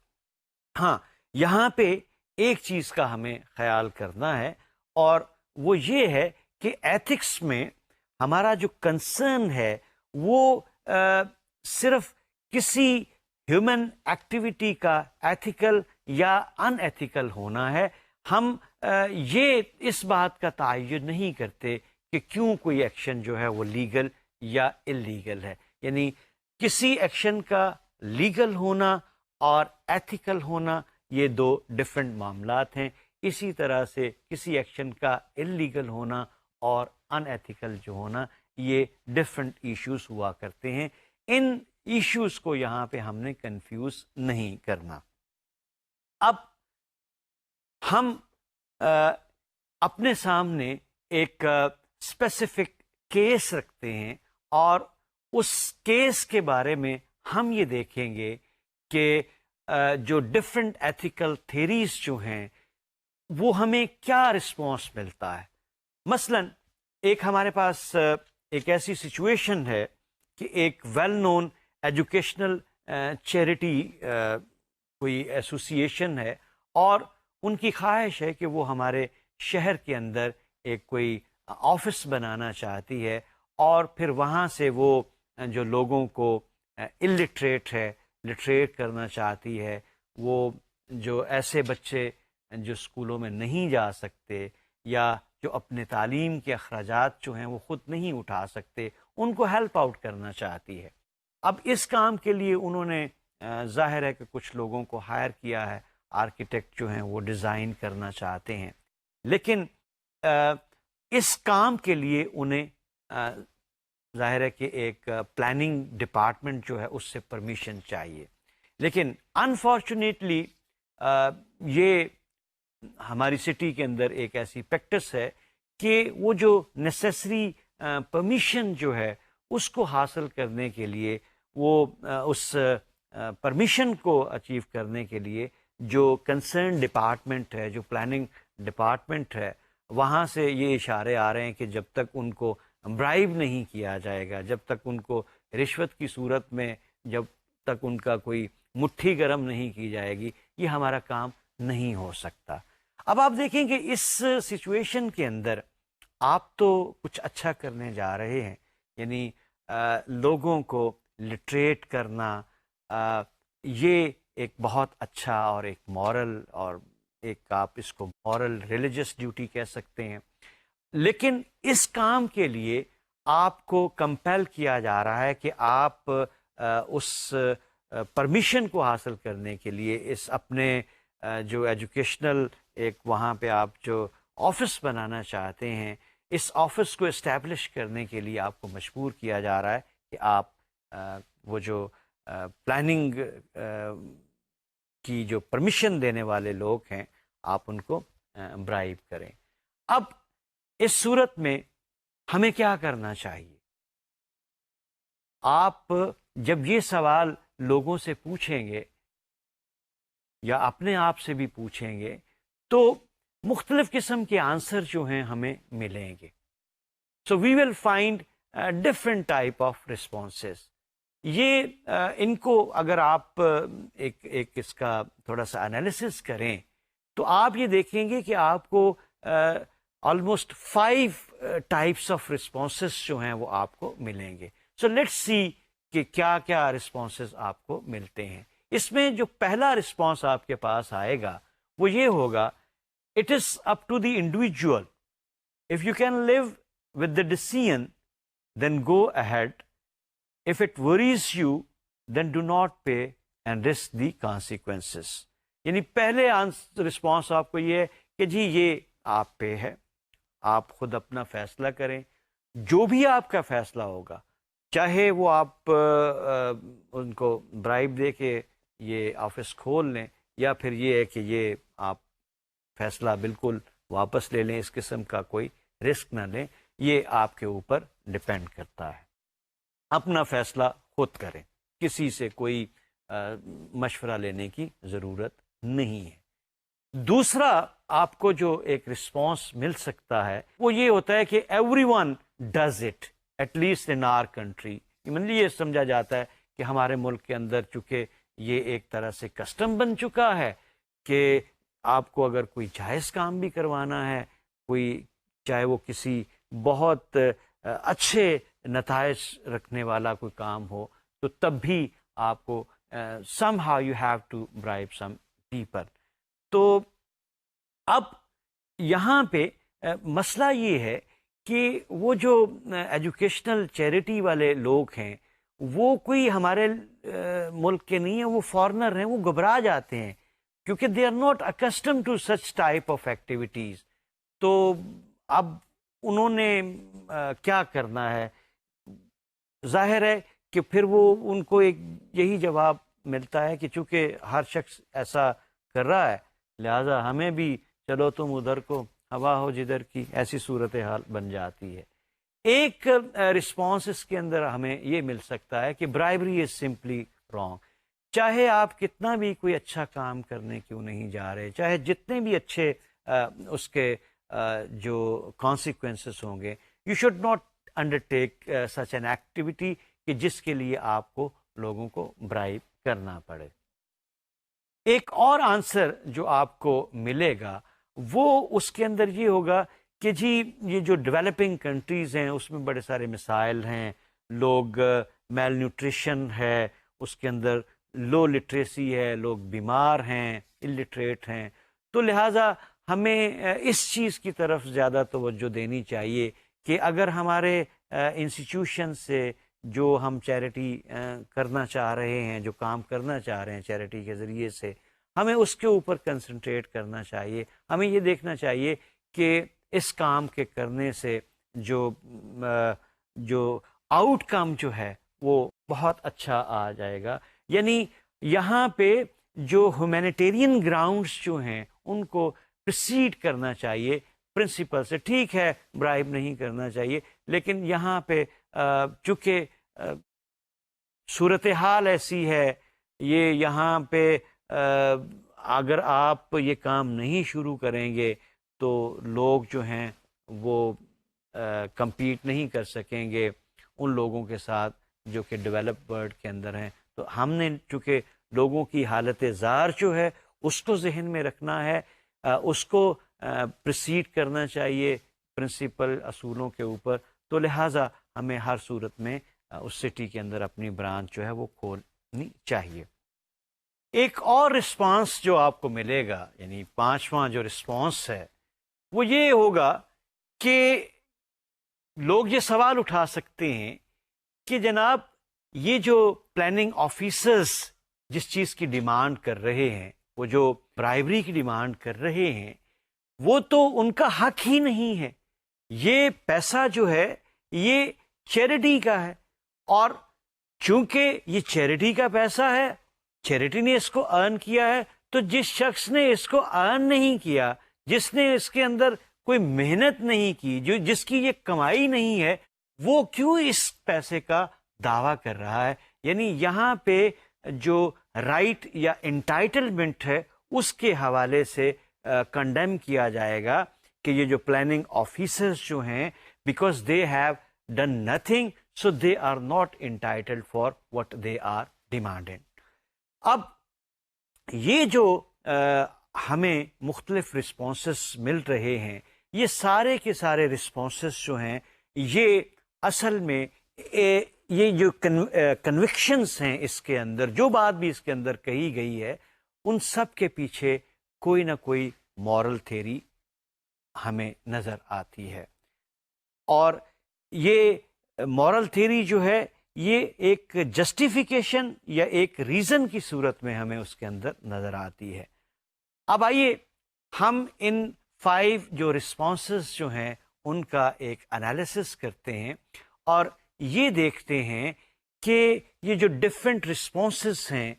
ہاں، یہاں پہ ایک چیز کا ہمیں خیال کرنا ہے اور وہ یہ ہے کہ ایتھکس میں ہمارا جو کنسرن ہے وہ صرف کسی ہیومن ایکٹیویٹی کا ایتھیکل یا ان ایتھیکل ہونا ہے. ہم یہ اس بات کا تعین نہیں کرتے کہ کیوں کوئی ایکشن جو ہے وہ لیگل یا اللیگل ہے. یعنی کسی ایکشن کا لیگل ہونا اور ایتھیکل ہونا یہ دو ڈفرینٹ معاملات ہیں. اسی طرح سے کسی ایکشن کا اللیگل ہونا اور ان ایتھیکل جو ہونا یہ ڈفرینٹ ایشوز ہوا کرتے ہیں. ان ایشوز کو یہاں پہ ہم نے کنفیوز نہیں کرنا. اب ہم اپنے سامنے ایک اسپیسیفک کیس رکھتے ہیں اور اس کیس کے بارے میں ہم یہ دیکھیں گے کہ جو ڈفرینٹ ایتھیکل تھیریز جو ہیں وہ ہمیں کیا رسپانس ملتا ہے. مثلا ایک ہمارے پاس ایک ایسی سچویشن ہے کہ ایک ویل نون ایجوکیشنل چیریٹی کوئی ایسوسیشن ہے اور ان کی خواہش ہے کہ وہ ہمارے شہر کے اندر ایک کوئی آفس بنانا چاہتی ہے اور پھر وہاں سے وہ جو لوگوں کو الٹریٹ ہے لٹریٹ کرنا چاہتی ہے، وہ جو ایسے بچے جو اسکولوں میں نہیں جا سکتے یا جو اپنے تعلیم کے اخراجات جو ہیں وہ خود نہیں اٹھا سکتے، ان کو ہیلپ آؤٹ کرنا چاہتی ہے. اب اس کام کے لیے انہوں نے ظاہر ہے کہ کچھ لوگوں کو ہائر کیا ہے، آرکیٹیکٹ جو ہیں وہ ڈیزائن کرنا چاہتے ہیں، لیکن اس کام کے لیے انہیں ظاہر ہے کہ ایک پلاننگ ڈپارٹمنٹ جو ہے اس سے پرمیشن چاہیے. لیکن انفارچونیٹلی یہ ہماری سٹی کے اندر ایک ایسی پریکٹس ہے کہ وہ جو نیسیسری پرمیشن جو ہے اس کو حاصل کرنے کے لیے، وہ اس پرمیشن کو اچیو کرنے کے لیے جو کنسرن ڈپارٹمنٹ ہے، جو پلاننگ ڈپارٹمنٹ ہے، وہاں سے یہ اشارے آ رہے ہیں کہ جب تک ان کو برائب نہیں کیا جائے گا، جب تک ان کو رشوت کی صورت میں جب تک ان کا کوئی مٹھی گرم نہیں کی جائے گی، یہ ہمارا کام نہیں ہو سکتا. اب آپ دیکھیں کہ اس سچویشن کے اندر آپ تو کچھ اچھا کرنے جا رہے ہیں، یعنی لوگوں کو لٹریٹ کرنا، یہ ایک بہت اچھا اور ایک مورل، اور ایک آپ اس کو مورل ریلیجس ڈیوٹی کہہ سکتے ہیں. لیکن اس کام کے لیے آپ کو کمپیل کیا جا رہا ہے کہ آپ اس پرمیشن کو حاصل کرنے کے لیے اس اپنے جو ایجوکیشنل ایک وہاں پہ آپ جو آفس بنانا چاہتے ہیں، اس آفس کو اسٹیبلش کرنے کے لیے آپ کو مجبور کیا جا رہا ہے کہ آپ وہ جو پلاننگ کی جو پرمیشن دینے والے لوگ ہیں آپ ان کو برائب کریں. اب اس صورت میں ہمیں کیا کرنا چاہیے؟ آپ جب یہ سوال لوگوں سے پوچھیں گے یا اپنے آپ سے بھی پوچھیں گے تو مختلف قسم کے آنسر جو ہیں ہمیں ملیں گے. So we will find different type of responses. یہ ان کو اگر آپ ایک اس کا تھوڑا سا انالیسس کریں تو آپ یہ دیکھیں گے کہ آپ کو آلموسٹ 5 ٹائپس آف رسپانسز جو ہیں وہ آپ کو ملیں گے. سو لیٹس سی کہ کیا کیا رسپانسز آپ کو ملتے ہیں. اس میں جو پہلا رسپانس آپ کے پاس آئے گا وہ یہ ہوگا: it is up to the individual. If you can live with the decision then go ahead. If it worries you, then do not pay and risk the consequences. یعنی پہلے رسپانس آپ کو یہ ہے کہ جی یہ آپ پہ ہے، آپ خود اپنا فیصلہ کریں. جو بھی آپ کا فیصلہ ہوگا، چاہے وہ آپ ان کو برائب دے کے یہ آفس کھول لیں، یا پھر یہ ہے کہ یہ آپ فیصلہ بالکل واپس لے لیں، اس قسم کا کوئی رسک نہ لیں، یہ آپ کے اوپر ڈپینڈ کرتا ہے. اپنا فیصلہ خود کریں، کسی سے کوئی مشورہ لینے کی ضرورت نہیں ہے. دوسرا آپ کو جو ایک رسپانس مل سکتا ہے وہ یہ ہوتا ہے کہ everyone does it at least in our country. یہ سمجھا جاتا ہے کہ ہمارے ملک کے اندر چونکہ یہ ایک طرح سے کسٹم بن چکا ہے کہ آپ کو اگر کوئی جائز کام بھی کروانا ہے، کوئی چاہے وہ کسی بہت اچھے نتائج رکھنے والا کوئی کام ہو، تو تب بھی آپ کو somehow you have to bribe some people. تو اب یہاں پہ مسئلہ یہ ہے کہ وہ جو ایجوکیشنل چیریٹی والے لوگ ہیں وہ کوئی ہمارے ملک کے نہیں ہیں، وہ فارنر ہیں. وہ گھبرا جاتے ہیں کیونکہ they are not accustomed to such type of activities. تو اب انہوں نے کیا کرنا ہے؟ ظاہر ہے کہ پھر وہ ان کو ایک یہی جواب ملتا ہے کہ چونکہ ہر شخص ایسا کر رہا ہے لہٰذا ہمیں بھی چلو تم ادھر کو ہوا ہو جدھر کی، ایسی صورتحال بن جاتی ہے. ایک رسپانس اس کے اندر ہمیں یہ مل سکتا ہے کہ برائبری از سمپلی رانگ. چاہے آپ کتنا بھی کوئی اچھا کام کرنے کیوں نہیں جا رہے، چاہے جتنے بھی اچھے اس کے جو کانسیکوینسز ہوں گے، you should not undertake such an activity کہ جس کے لیے آپ کو لوگوں کو برائب کرنا پڑے. ایک اور آنسر جو آپ کو ملے گا وہ اس کے اندر یہ ہوگا کہ جی یہ جو ڈیولپنگ کنٹریز ہیں اس میں بڑے سارے مسائل ہیں، لوگ میل نیوٹریشن ہے، اس کے اندر لو لٹریسی ہے، لوگ بیمار ہیں، الٹریٹ ہیں. تو لہٰذا ہمیں اس چیز کی طرف زیادہ توجہ دینی چاہیے کہ اگر ہمارے انسٹیٹیوشن سے جو ہم چیریٹی کرنا چاہ رہے ہیں، جو کام کرنا چاہ رہے ہیں چیریٹی کے ذریعے سے، ہمیں اس کے اوپر کنسنٹریٹ کرنا چاہیے. ہمیں یہ دیکھنا چاہیے کہ اس کام کے کرنے سے جو آؤٹ کم جو ہے وہ بہت اچھا آ جائے گا. یعنی یہاں پہ جو ہیومینیٹیرین گراؤنڈس جو ہیں ان کو پرسیڈ کرنا چاہیے پرنسپل سے. ٹھیک ہے برائب نہیں کرنا چاہیے، لیکن یہاں پہ چونکہ صورتحال ایسی ہے، یہ یہاں پہ اگر آپ یہ کام نہیں شروع کریں گے تو لوگ جو ہیں وہ کمپیٹ نہیں کر سکیں گے ان لوگوں کے ساتھ جو کہ ڈیولپ ورلڈ کے اندر ہیں. تو ہم نے چونکہ لوگوں کی حالت زار جو ہے اس کو ذہن میں رکھنا ہے. اس کو پروسیڈ کرنا چاہیے پرنسپل اصولوں کے اوپر، تو لہٰذا ہمیں ہر صورت میں اس سٹی کے اندر اپنی برانچ جو ہے وہ کھولنی چاہیے۔ ایک اور رسپانس جو آپ کو ملے گا، یعنی پانچواں جو رسپانس ہے وہ یہ ہوگا کہ لوگ یہ سوال اٹھا سکتے ہیں کہ جناب یہ جو پلاننگ آفیسرز جس چیز کی ڈیمانڈ کر رہے ہیں، وہ جو برائبری کی ڈیمانڈ کر رہے ہیں، وہ تو ان کا حق ہی نہیں ہے، یہ پیسہ جو ہے یہ چیریٹی کا ہے، اور چونکہ یہ چیریٹی کا پیسہ ہے، چیریٹی نے اس کو ارن کیا ہے، تو جس شخص نے اس کو ارن نہیں کیا، جس نے اس کے اندر کوئی محنت نہیں کی، جس کی یہ کمائی نہیں ہے، وہ کیوں اس پیسے کا دعویٰ کر رہا ہے؟ یعنی یہاں پہ جو رائٹ یا انٹائٹلمنٹ ہے اس کے حوالے سے کنڈیم کیا جائے گا کہ یہ جو پلاننگ آفیسرز جو ہیں، because they have done nothing so they are not entitled for what they are demanding. اب یہ جو ہمیں مختلف رسپانسز مل رہے ہیں، یہ سارے کے سارے رسپانسز جو ہیں یہ اصل میں یہ جو کنوکشنز ہیں اس کے اندر، جو بات بھی اس کے اندر کہی گئی ہے، ان سب کے پیچھے کوئی نہ کوئی مورل تھیری ہمیں نظر آتی ہے، اور یہ مورل تھیری جو ہے یہ ایک جسٹیفیکیشن یا ایک ریزن کی صورت میں ہمیں اس کے اندر نظر آتی ہے۔ اب آئیے ہم ان 5 جو رسپانسز جو ہیں ان کا ایک انالیسس کرتے ہیں، اور یہ دیکھتے ہیں کہ یہ جو ڈفرینٹ رسپانسز ہیں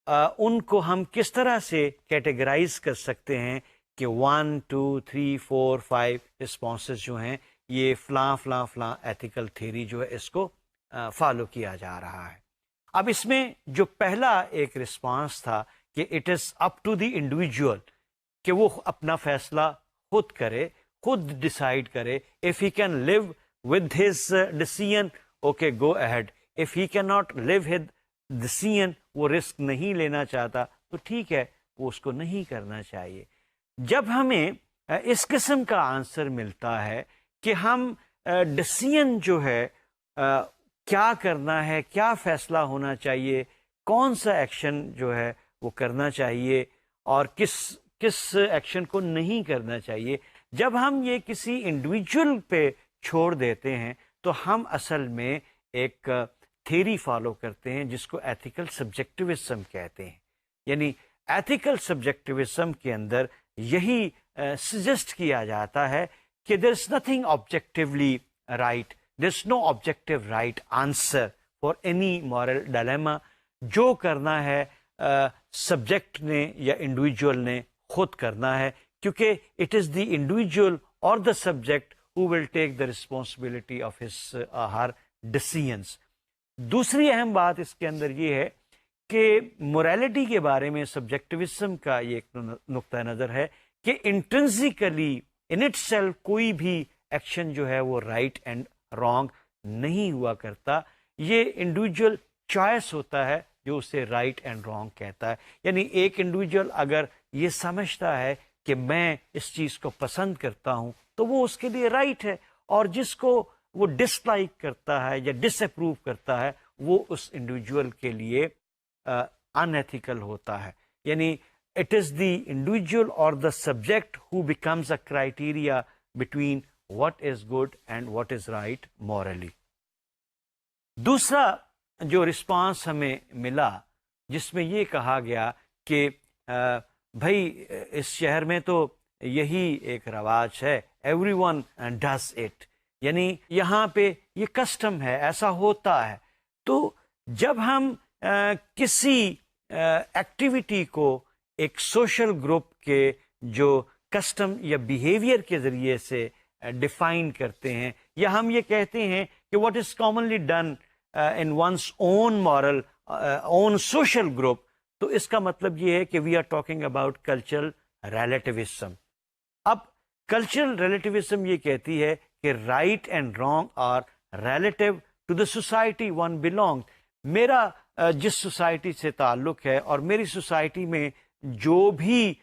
ان کو ہم کس طرح سے کیٹیگرائز کر سکتے ہیں کہ 1 2 3 4 5 رسپانسز جو ہیں یہ فلاں فلاں فلاں ایتھیکل تھیری جو ہے اس کو فالو کیا جا رہا ہے۔ اب اس میں جو پہلا ایک رسپانس تھا کہ it is up to the individual, کہ وہ اپنا فیصلہ خود کرے، خود ڈیسائیڈ کرے۔ If he can live with his decision, okay go ahead, if he can not live with decision, وہ رسک نہیں لینا چاہتا تو ٹھیک ہے، وہ اس کو نہیں کرنا چاہیے۔ جب ہمیں اس قسم کا آنسر ملتا ہے کہ ہم ڈیسیژن جو ہے کیا کرنا ہے، کیا فیصلہ ہونا چاہیے، کون سا ایکشن جو ہے وہ کرنا چاہیے اور کس ایکشن کو نہیں کرنا چاہیے، جب ہم یہ کسی انڈیویجول پہ چھوڑ دیتے ہیں تو ہم اصل میں ایک تھیری فالو کرتے ہیں جس کو ایتھیکل سبجیکٹیوزم کہتے ہیں۔ یعنی ایتھیکل سبجیکٹیوزم کے اندر یہی سجیسٹ کیا جاتا ہے کہ there is nothing objectively right, there is no objective right answer for any moral dilemma. جو کرنا ہے سبجیکٹ نے یا انڈیویجول نے خود کرنا ہے، کیونکہ اٹ از دی انڈیویجول اور the subject who will take the responsibility of his her decisions۔ دوسری اہم بات اس کے اندر یہ ہے کہ موریلٹی کے بارے میں سبجیکٹیوزم کا یہ ایک نقطہ نظر ہے کہ انٹرنسیکلی ان اٹ سیلف کوئی بھی ایکشن جو ہے وہ رائٹ اینڈ رانگ نہیں ہوا کرتا، یہ انڈیویجول چوائس ہوتا ہے جو اسے رائٹ اینڈ رانگ کہتا ہے۔ یعنی ایک انڈیویجول اگر یہ سمجھتا ہے کہ میں اس چیز کو پسند کرتا ہوں تو وہ اس کے لیے رائٹ ہے، اور جس کو وہ ڈس لائک کرتا ہے یا ڈس اپروو کرتا ہے وہ اس انڈیویجول کے لیے ان ایتھیکل ہوتا ہے۔ یعنی اٹ از دی انڈیویجول اور the subject who becomes a criteria between what is good and what is right morally. دوسرا جو رسپانس ہمیں ملا جس میں یہ کہا گیا کہ بھائی اس شہر میں تو یہی ایک رواج ہے، ایوری ون ڈز اٹ، یعنی یہاں پہ یہ کسٹم ہے، ایسا ہوتا ہے۔ تو جب ہم کسی ایکٹیویٹی کو ایک سوشل گروپ کے جو کسٹم یا بیہیویئر کے ذریعے سے ڈیفائن کرتے ہیں، یا ہم یہ کہتے ہیں کہ what is commonly done in one's own moral own social group, تو اس کا مطلب یہ ہے کہ we are talking about cultural relativism. اب کلچرل ریلیٹیوزم یہ کہتی ہے کہ right and wrong are relative to the society one belong. میرا جس سوسائٹی سے تعلق ہے اور میری سوسائٹی میں جو بھی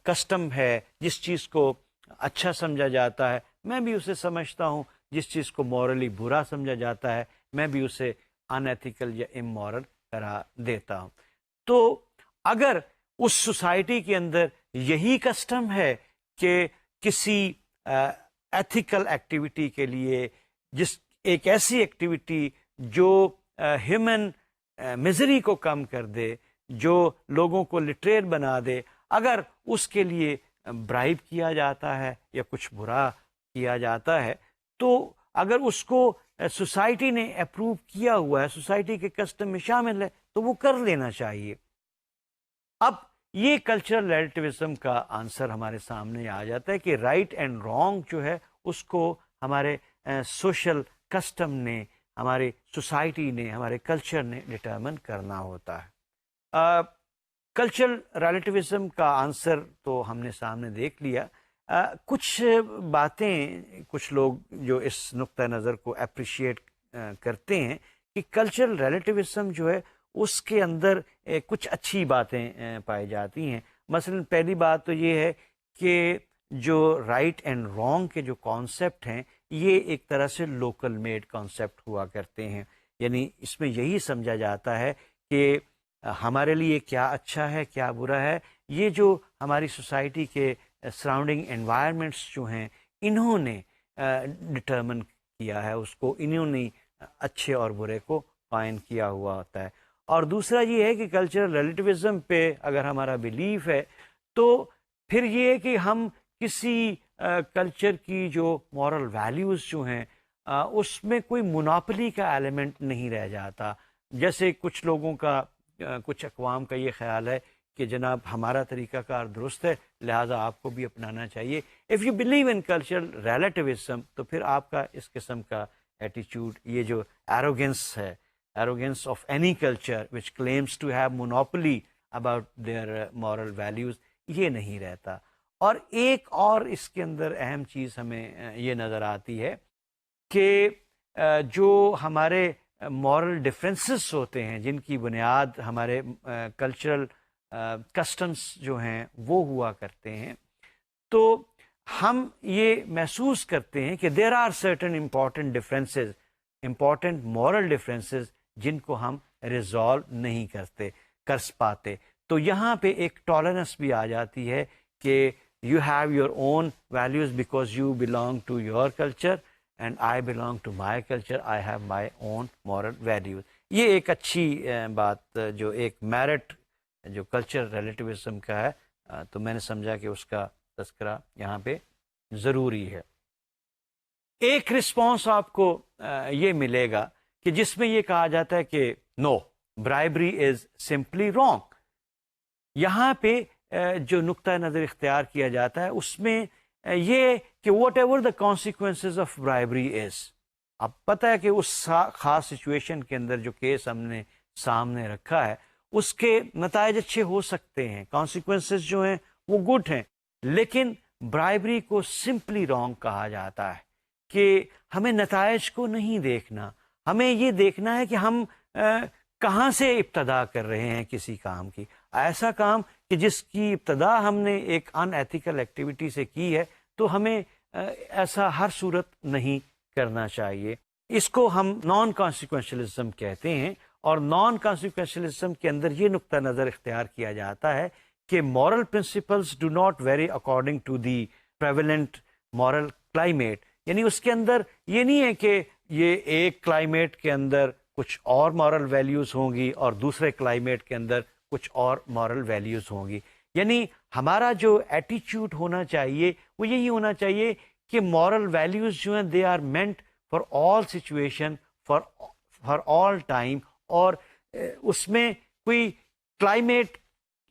کسٹم ہے، جس چیز کو اچھا سمجھا جاتا ہے میں بھی اسے سمجھتا ہوں، جس چیز کو مورلی برا سمجھا جاتا ہے میں بھی اسے ان ایتھیکل یا امورل قرار دیتا ہوں۔ تو اگر اس سوسائٹی کے اندر یہی کسٹم ہے کہ کسی ایتھیکل ایکٹیویٹی کے لیے، جس ایک ایسی ایکٹیویٹی جو ہیومن مزری کو کم کر دے، جو لوگوں کو لٹریٹ بنا دے، اگر اس کے لیے برائب کیا جاتا ہے یا کچھ برا کیا جاتا ہے، تو اگر اس کو سوسائٹی نے اپروو کیا ہوا ہے، سوسائٹی کے کسٹم میں شامل ہے، تو وہ کر لینا چاہیے۔ اب یہ کلچرل ریلیٹیوزم کا آنسر ہمارے سامنے آ جاتا ہے کہ رائٹ اینڈ رانگ جو ہے اس کو ہمارے سوشل کسٹم نے، ہماری سوسائٹی نے، ہمارے کلچر نے ڈٹرمن کرنا ہوتا ہے۔ کلچرل ریلیٹیوزم کا آنسر تو ہم نے سامنے دیکھ لیا۔ کچھ باتیں کچھ لوگ جو اس نقطہ نظر کو اپریشیٹ کرتے ہیں کہ کلچرل ریلیٹیوزم جو ہے اس کے اندر کچھ اچھی باتیں پائی جاتی ہیں۔ مثلا پہلی بات تو یہ ہے کہ جو رائٹ اینڈ رانگ کے جو کانسیپٹ ہیں یہ ایک طرح سے لوکل میڈ کانسیپٹ ہوا کرتے ہیں، یعنی اس میں یہی سمجھا جاتا ہے کہ ہمارے لیے کیا اچھا ہے کیا برا ہے، یہ جو ہماری سوسائٹی کے سراؤنڈنگ انوائرمنٹس جو ہیں انہوں نے ڈٹرمن کیا ہے، اس کو انہوں نے اچھے اور برے کو قائم کیا ہوا ہوتا ہے۔ اور دوسرا یہ ہے کہ کلچرل ریلیٹیوزم پہ اگر ہمارا بلیف ہے تو پھر یہ ہے کہ ہم کسی کلچر کی جو مورل ویلیوز جو ہیں اس میں کوئی مونوپلی کا ایلیمنٹ نہیں رہ جاتا۔ جیسے کچھ لوگوں کا، کچھ اقوام کا یہ خیال ہے کہ جناب ہمارا طریقہ کار درست ہے لہٰذا آپ کو بھی اپنانا چاہیے۔ If you believe in cultural relativism تو پھر آپ کا اس قسم کا ایٹیچیوڈ، یہ جو ایروگینس ہے، arrogance of any culture which claims to have monopoly about their moral values، یہ نہیں رہتا۔ اور ایک اور اس کے اندر اہم چیز ہمیں یہ نظر آتی ہے کہ جو ہمارے مورل ڈفرینسز ہوتے ہیں جن کی بنیاد ہمارے کلچرل کسٹمس جو ہیں وہ ہوا کرتے ہیں، تو ہم یہ محسوس کرتے ہیں کہ there are certain important differences, important moral differences جن کو ہم ریزالو نہیں کر پاتے۔ تو یہاں پہ ایک ٹالرنس بھی آ جاتی ہے کہ you have your own values because you belong to your culture and I belong to my culture, I have my own moral values. یہ ایک اچھی بات جو ایک میرٹ جو کلچر ریلیٹیوزم کا ہے، تو میں نے سمجھا کہ اس کا تذکرہ یہاں پہ ضروری ہے۔ ایک رسپانس آپ کو یہ ملے گا کہ جس میں یہ کہا جاتا ہے کہ نو، برائبری از سمپلی رانگ۔ یہاں پہ جو نقطہ نظر اختیار کیا جاتا ہے اس میں یہ کہ whatever the consequences of bribery is, اب پتہ ہے کہ اس خاص سچویشن کے اندر جو کیس ہم نے سامنے رکھا ہے اس کے نتائج اچھے ہو سکتے ہیں، کانسیکوینسز جو ہیں وہ گڈ ہیں، لیکن برائبری کو سمپلی رانگ کہا جاتا ہے کہ ہمیں نتائج کو نہیں دیکھنا، ہمیں یہ دیکھنا ہے کہ ہم کہاں سے ابتدا کر رہے ہیں کسی کام کی۔ ایسا کام کہ جس کی ابتدا ہم نے ایک ان ایتھیکل ایکٹیویٹی سے کی ہے تو ہمیں ایسا ہر صورت نہیں کرنا چاہیے۔ اس کو ہم نان کانسیکوینشلزم کہتے ہیں، اور نان کانسیکوینشلزم کے اندر یہ نقطہ نظر اختیار کیا جاتا ہے کہ moral principles do not vary according to the prevalent moral climate, یعنی اس کے اندر یہ نہیں ہے کہ یہ ایک کلائمیٹ کے اندر کچھ اور مورل ویلیوز ہوں گی اور دوسرے کلائمیٹ کے اندر کچھ اور مورل ویلیوز ہوں گی، یعنی ہمارا جو ایٹیچیوڈ ہونا چاہیے وہ یہی ہونا چاہیے کہ مورل ویلیوز جو ہیں they are meant for all situation, for all time, اور اس میں کوئی کلائمیٹ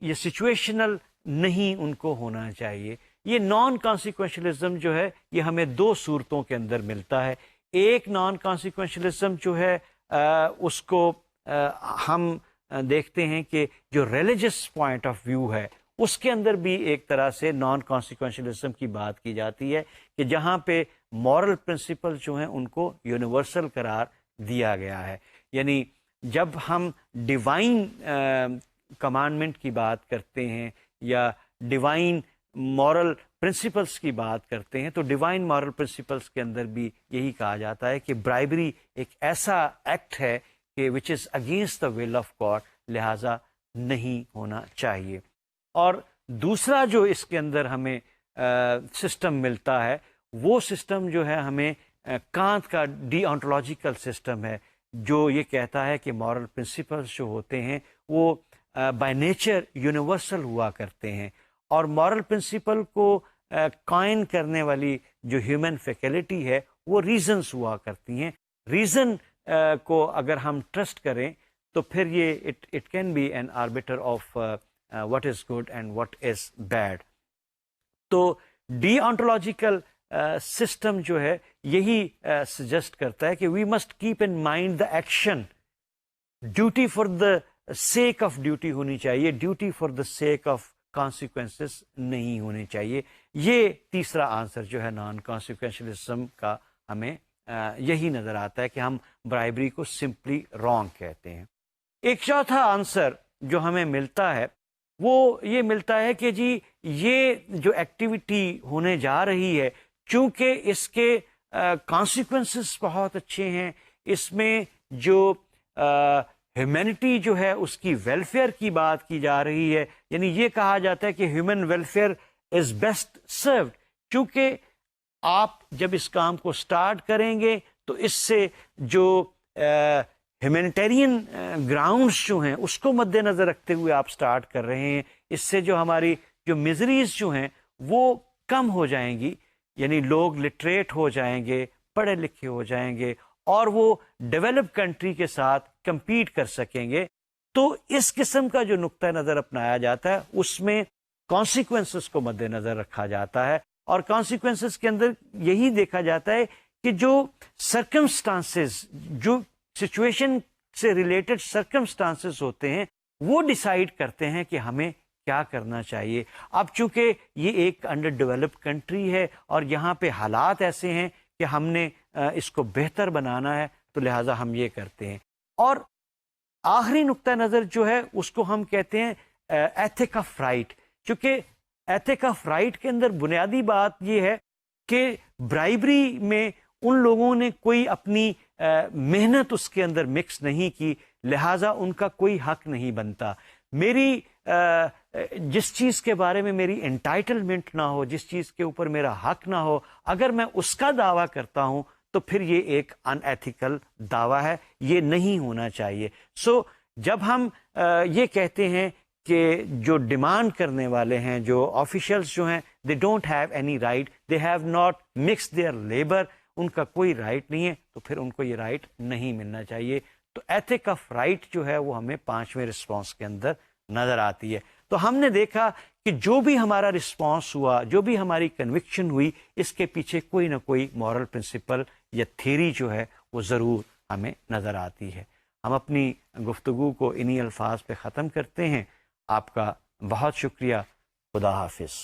یا سچویشنل نہیں ان کو ہونا چاہیے۔ یہ نان کانسیکوینشلزم جو ہے یہ ہمیں دو صورتوں کے اندر ملتا ہے۔ ایک نان کانسیکوینشلزم جو ہے اس کو ہم دیکھتے ہیں کہ جو ریلیجس پوائنٹ آف ویو ہے اس کے اندر بھی ایک طرح سے نان کانسیکوینشلزم کی بات کی جاتی ہے کہ جہاں پہ مورل پرنسپل جو ہیں ان کو یونیورسل قرار دیا گیا ہے، یعنی جب ہم ڈیوائن کمانڈمنٹ کی بات کرتے ہیں یا ڈیوائن مورل پرنسپلس کی بات کرتے ہیں تو ڈیوائن مورل پرنسپلس کے اندر بھی یہی کہا جاتا ہے کہ برائبری ایک ایسا ایکٹ ہے کہ which is against the will of God, لہٰذا نہیں ہونا چاہیے۔ اور دوسرا جو اس کے اندر ہمیں سسٹم ملتا ہے وہ سسٹم جو ہے ہمیں کانت کا ڈی آنٹولوجیکل سسٹم ہے، جو یہ کہتا ہے کہ مورل پرنسپلس جو ہوتے ہیں وہ بائی نیچر یونیورسل ہوا کرتے ہیں، اور مورل پرنسپل کو قائم کرنے والی جو ہیومن فیکلٹی ہے وہ ریزنس ہوا کرتی ہیں۔ ریزن کو اگر ہم ٹرسٹ کریں تو پھر یہ it can be an arbiter of what is good and what is bad۔ تو ڈی آنٹولوجیکل سسٹم جو ہے یہی سجیسٹ کرتا ہے کہ we must keep in mind the action, duty for the sake of duty ہونی چاہیے، duty for the sake of consequences نہیں ہونے چاہیے۔ یہ تیسرا آنسر جو ہے نان کانسیکوینشلزم کا ہمیں یہی نظر آتا ہے کہ ہم برائبری کو سمپلی رانگ کہتے ہیں۔ ایک چوتھا آنسر جو ہمیں ملتا ہے وہ یہ ملتا ہے کہ جی یہ جو ایکٹیویٹی ہونے جا رہی ہے چونکہ اس کے کانسیکوینسز بہت اچھے ہیں، اس میں جو ہیومینٹی جو ہے اس کی ویلفیئر کی بات کی جا رہی ہے، یعنی یہ کہا جاتا ہے کہ human welfare is best served, چونکہ آپ جب اس کام کو سٹارٹ کریں گے تو اس سے جو ہیومینیٹیرین گراؤنڈس جو ہیں اس کو مد نظر رکھتے ہوئے آپ سٹارٹ کر رہے ہیں، اس سے جو ہماری جو میزریز جو ہیں وہ کم ہو جائیں گی، یعنی لوگ لٹریٹ ہو جائیں گے، پڑھے لکھے ہو جائیں گے اور وہ ڈیولپ کنٹری کے ساتھ کمپیٹ کر سکیں گے۔ تو اس قسم کا جو نقطہ نظر اپنایا جاتا ہے اس میں کانسیکوینسز کو مد نظر رکھا جاتا ہے، اور کانسیکوینسز کے اندر یہی دیکھا جاتا ہے کہ جو سرکمسٹانسز، جو سچویشن سے ریلیٹڈ سرکمسٹانسز ہوتے ہیں وہ ڈیسائیڈ کرتے ہیں کہ ہمیں کیا کرنا چاہیے۔ اب چونکہ یہ ایک انڈر ڈیولپ کنٹری ہے اور یہاں پہ حالات ایسے ہیں کہ ہم نے اس کو بہتر بنانا ہے، تو لہٰذا ہم یہ کرتے ہیں۔ اور آخری نقطہ نظر جو ہے اس کو ہم کہتے ہیں ایتھک آف رائٹ، چونکہ ایتھک آف رائٹ کے اندر بنیادی بات یہ ہے کہ برائبری میں ان لوگوں نے کوئی اپنی محنت اس کے اندر مکس نہیں کی، لہٰذا ان کا کوئی حق نہیں بنتا۔ میری جس چیز کے بارے میں میری انٹائٹلمنٹ نہ ہو، جس چیز کے اوپر میرا حق نہ ہو، اگر میں اس کا دعویٰ کرتا ہوں تو پھر یہ ایک ان ایتھیکل دعویٰ ہے، یہ نہیں ہونا چاہیے۔ سو جب ہم یہ کہتے ہیں کہ جو ڈیمانڈ کرنے والے ہیں، جو آفیشلز جو ہیں، they don't have any right, they have not mix their labour, ان کا کوئی رائٹ نہیں ہے، تو پھر ان کو یہ رائٹ نہیں ملنا چاہیے۔ تو ایتھک آف رائٹ جو ہے وہ ہمیں 5ویں رسپانس کے اندر نظر آتی ہے۔ تو ہم نے دیکھا کہ جو بھی ہمارا رسپانس ہوا، جو بھی ہماری کنوکشن ہوئی، اس کے پیچھے کوئی نہ کوئی مورل پرنسپل یا تھیری جو ہے وہ ضرور ہمیں نظر آتی ہے۔ ہم اپنی گفتگو کو انہی الفاظ پہ ختم کرتے ہیں۔ آپ کا بہت شکریہ۔ خدا حافظ۔